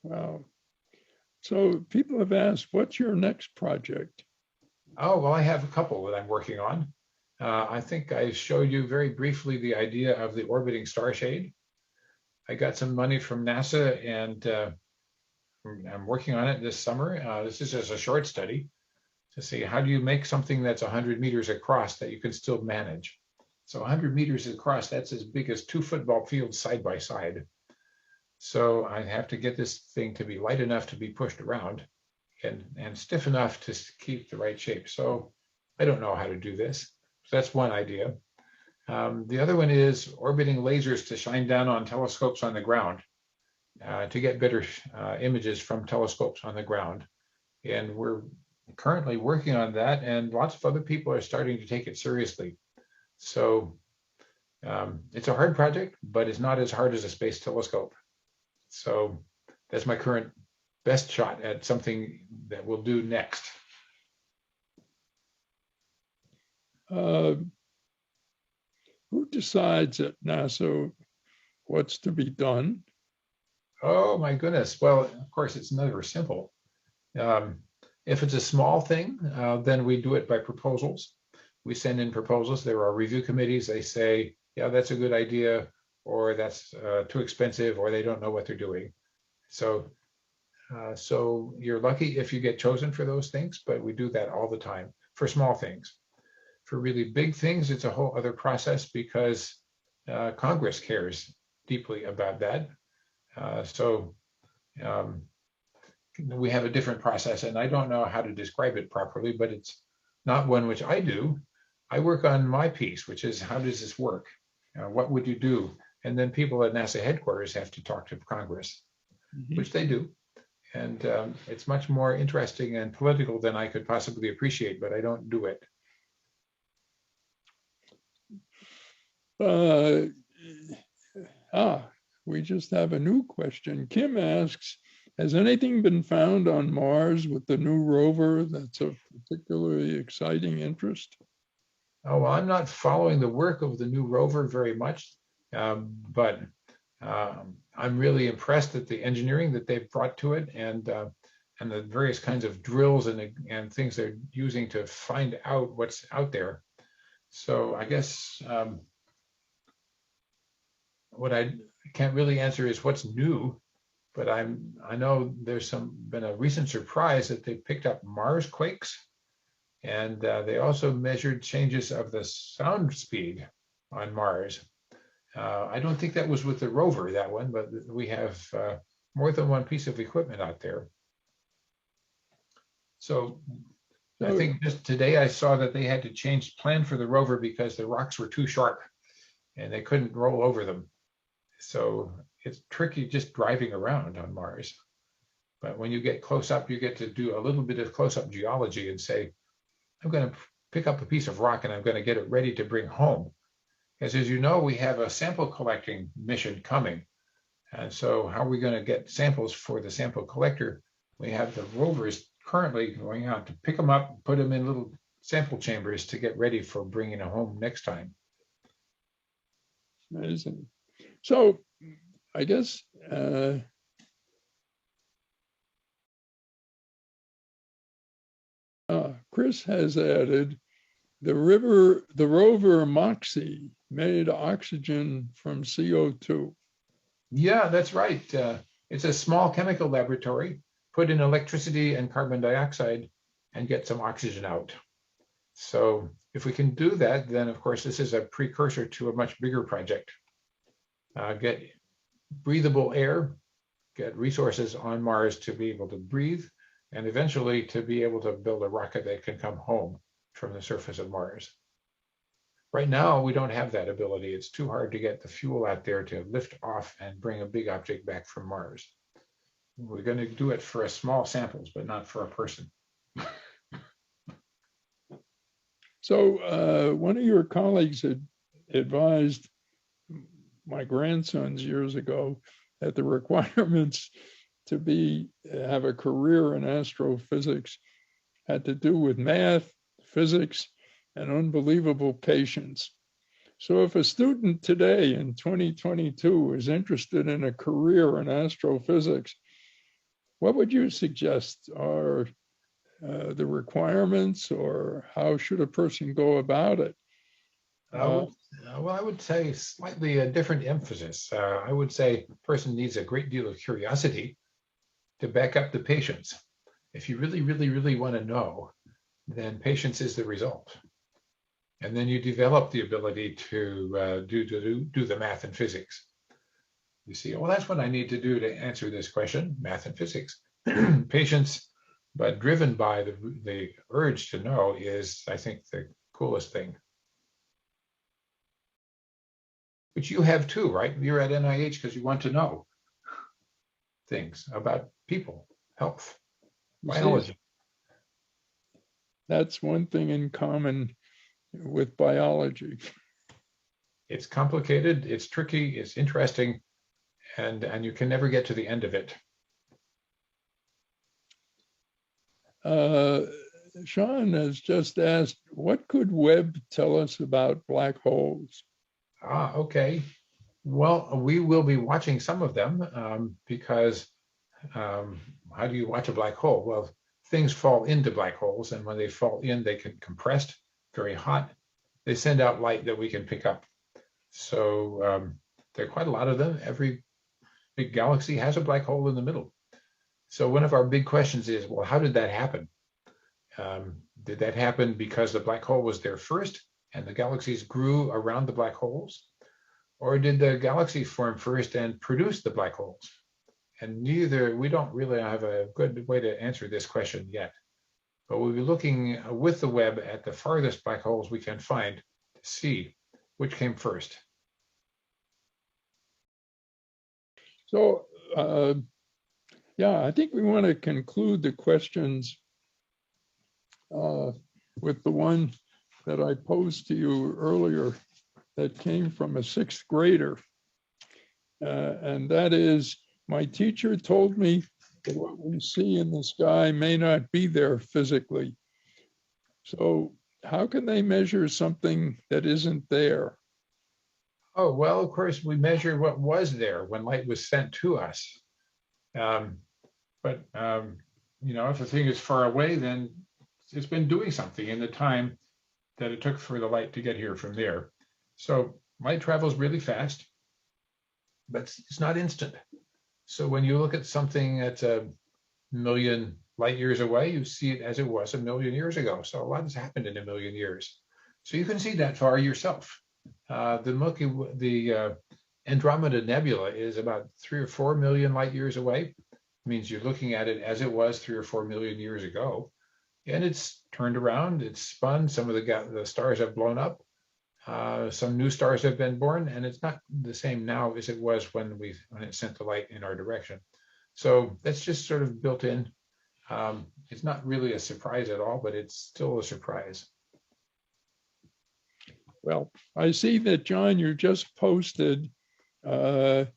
Wow. So people have asked, what's your next project? Oh, well, I have a couple that I'm working on. I think I showed you very briefly the idea of the orbiting star shade. I got some money from NASA, and I'm working on it this summer. This is just a short study to see how do you make something that's 100 meters across that you can still manage. So 100 meters across, that's as big as 2 football fields side by side. So I have to get this thing to be light enough to be pushed around and stiff enough to keep the right shape. So I don't know how to do this. So that's one idea. The other one is orbiting lasers to shine down on telescopes on the ground to get better images from telescopes on the ground. And we're currently working on that, and lots of other people are starting to take it seriously. So it's a hard project, but it's not as hard as a space telescope. So that's my current best shot at something that we'll do next. Who decides at NASA what's to be done? Oh my goodness. Well, of course, it's never simple. If it's a small thing, then we do it by proposals. We send in proposals. There are review committees. They say, yeah, that's a good idea, or that's too expensive, or they don't know what they're doing. So you're lucky if you get chosen for those things, but we do that all the time for small things. For really big things, it's a whole other process because Congress cares deeply about that. We have a different process, and I don't know how to describe it properly, but it's not one which I do. I work on my piece, which is how does this work? What would you do? And then people at NASA headquarters have to talk to Congress, which they do. And it's much more interesting and political than I could possibly appreciate, but I don't do it. We just have a new question. Kim asks, has anything been found on Mars with the new rover that's of particularly exciting interest? Oh, well, I'm not following the work of the new rover very much, but I'm really impressed at the engineering that they've brought to it and the various kinds of drills and things they're using to find out what's out there. So I guess what I can't really answer is what's new, but I know there's been a recent surprise that they picked up Mars quakes, and they also measured changes of the sound speed on Mars. I don't think that was with the rover, that one, but we have more than one piece of equipment out there. So I think just today I saw that they had to change plan for the rover because the rocks were too sharp and they couldn't roll over them. So it's tricky just driving around on Mars. But when you get close up, you get to do a little bit of close-up geology and say, I'm going to pick up a piece of rock and I'm going to get it ready to bring home. Because as you know, we have a sample collecting mission coming. And so how are we going to get samples for the sample collector? We have the rovers currently going out to pick them up, put them in little sample chambers to get ready for bringing them home next time. Amazing. So I guess Chris has added the rover MOXIE made oxygen from CO2. Yeah, that's right. It's a small chemical laboratory. Put in electricity and carbon dioxide and get some oxygen out. So if we can do that, then of course this is a precursor to a much bigger project. Get breathable air, get resources on Mars to be able to breathe, and eventually to be able to build a rocket that can come home from the surface of Mars. Right now, we don't have that ability. It's too hard to get the fuel out there to lift off and bring a big object back from Mars. We're going to do it for small samples, but not for a person. So one of your colleagues had advised my grandsons years ago that the requirements to have a career in astrophysics had to do with math, physics, and unbelievable patience. So if a student today in 2022 is interested in a career in astrophysics, what would you suggest are the requirements, or how should a person go about it? Well, I would say slightly a different emphasis. I would say a person needs a great deal of curiosity to back up the patience. If you really, really, really want to know, then patience is the result. And then you develop the ability to do the math and physics. You see, well, that's what I need to do to answer this question, math and physics. Patience, but driven by the urge to know is, I think, the coolest thing. Which you have too, right? You're at NIH because you want to know things about people, health, biology. That's one thing in common with biology. It's complicated, it's tricky, it's interesting, and you can never get to the end of it. Sean has just asked, what could Webb tell us about black holes? Okay. Well, we will be watching some of them because how do you watch a black hole? Well, things fall into black holes, and when they fall in, they can compressed, very hot. They send out light that we can pick up. So there are quite a lot of them. Every big galaxy has a black hole in the middle. So one of our big questions is, well, how did that happen? Did that happen because the black hole was there first and the galaxies grew around the black holes? Or did the galaxy form first and produce the black holes? And we don't really have a good way to answer this question yet. But we'll be looking with the Webb at the farthest black holes we can find to see which came first. So, yeah, I think we want to conclude the questions with the one that I posed to you earlier that came from a 6th grader. And that is, my teacher told me that what we see in the sky may not be there physically. So how can they measure something that isn't there? Oh, well, of course, we measure what was there when light was sent to us. But if a thing is far away, then it's been doing something in the time that it took for the light to get here from there. So light travels really fast. but it's not instant. So when you look at something that's a million light years away, you see it as it was a million years ago. So a lot has happened in a million years. So you can see that far yourself. The Andromeda Nebula is about 3 or 4 million light years away. It means you're looking at it as it was 3 or 4 million years ago. And it's turned around, it's spun, some of the stars have blown up, some new stars have been born, and it's not the same now as it was when it sent the light in our direction. So that's just sort of built in. It's not really a surprise at all, but it's still a surprise. Well, I see that, John, you just posted your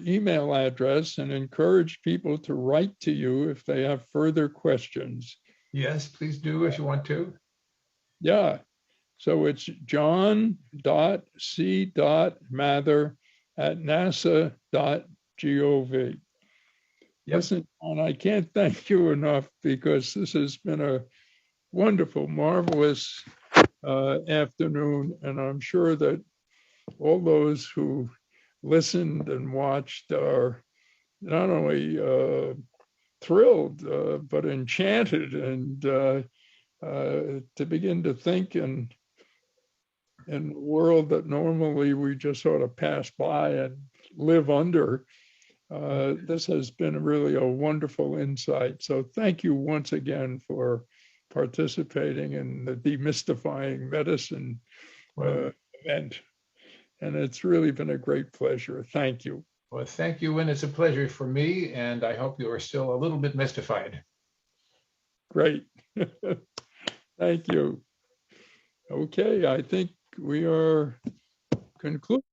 email address and encourage people to write to you if they have further questions. Yes, please do if you want to. Yeah. So it's john.c.mather@nasa.gov. Listen, John, I can't thank you enough, because this has been a wonderful, marvelous afternoon. And I'm sure that all those who listened and watched are not only thrilled, but enchanted, and to begin to think in a world that normally we just sort of pass by and live under. This has been really a wonderful insight. So thank you once again for participating in the Demystifying Medicine event. And it's really been a great pleasure. Thank you. Well, thank you, Win. It's a pleasure for me, and I hope you are still a little bit mystified. Great. Thank you. Okay, I think we are concluding.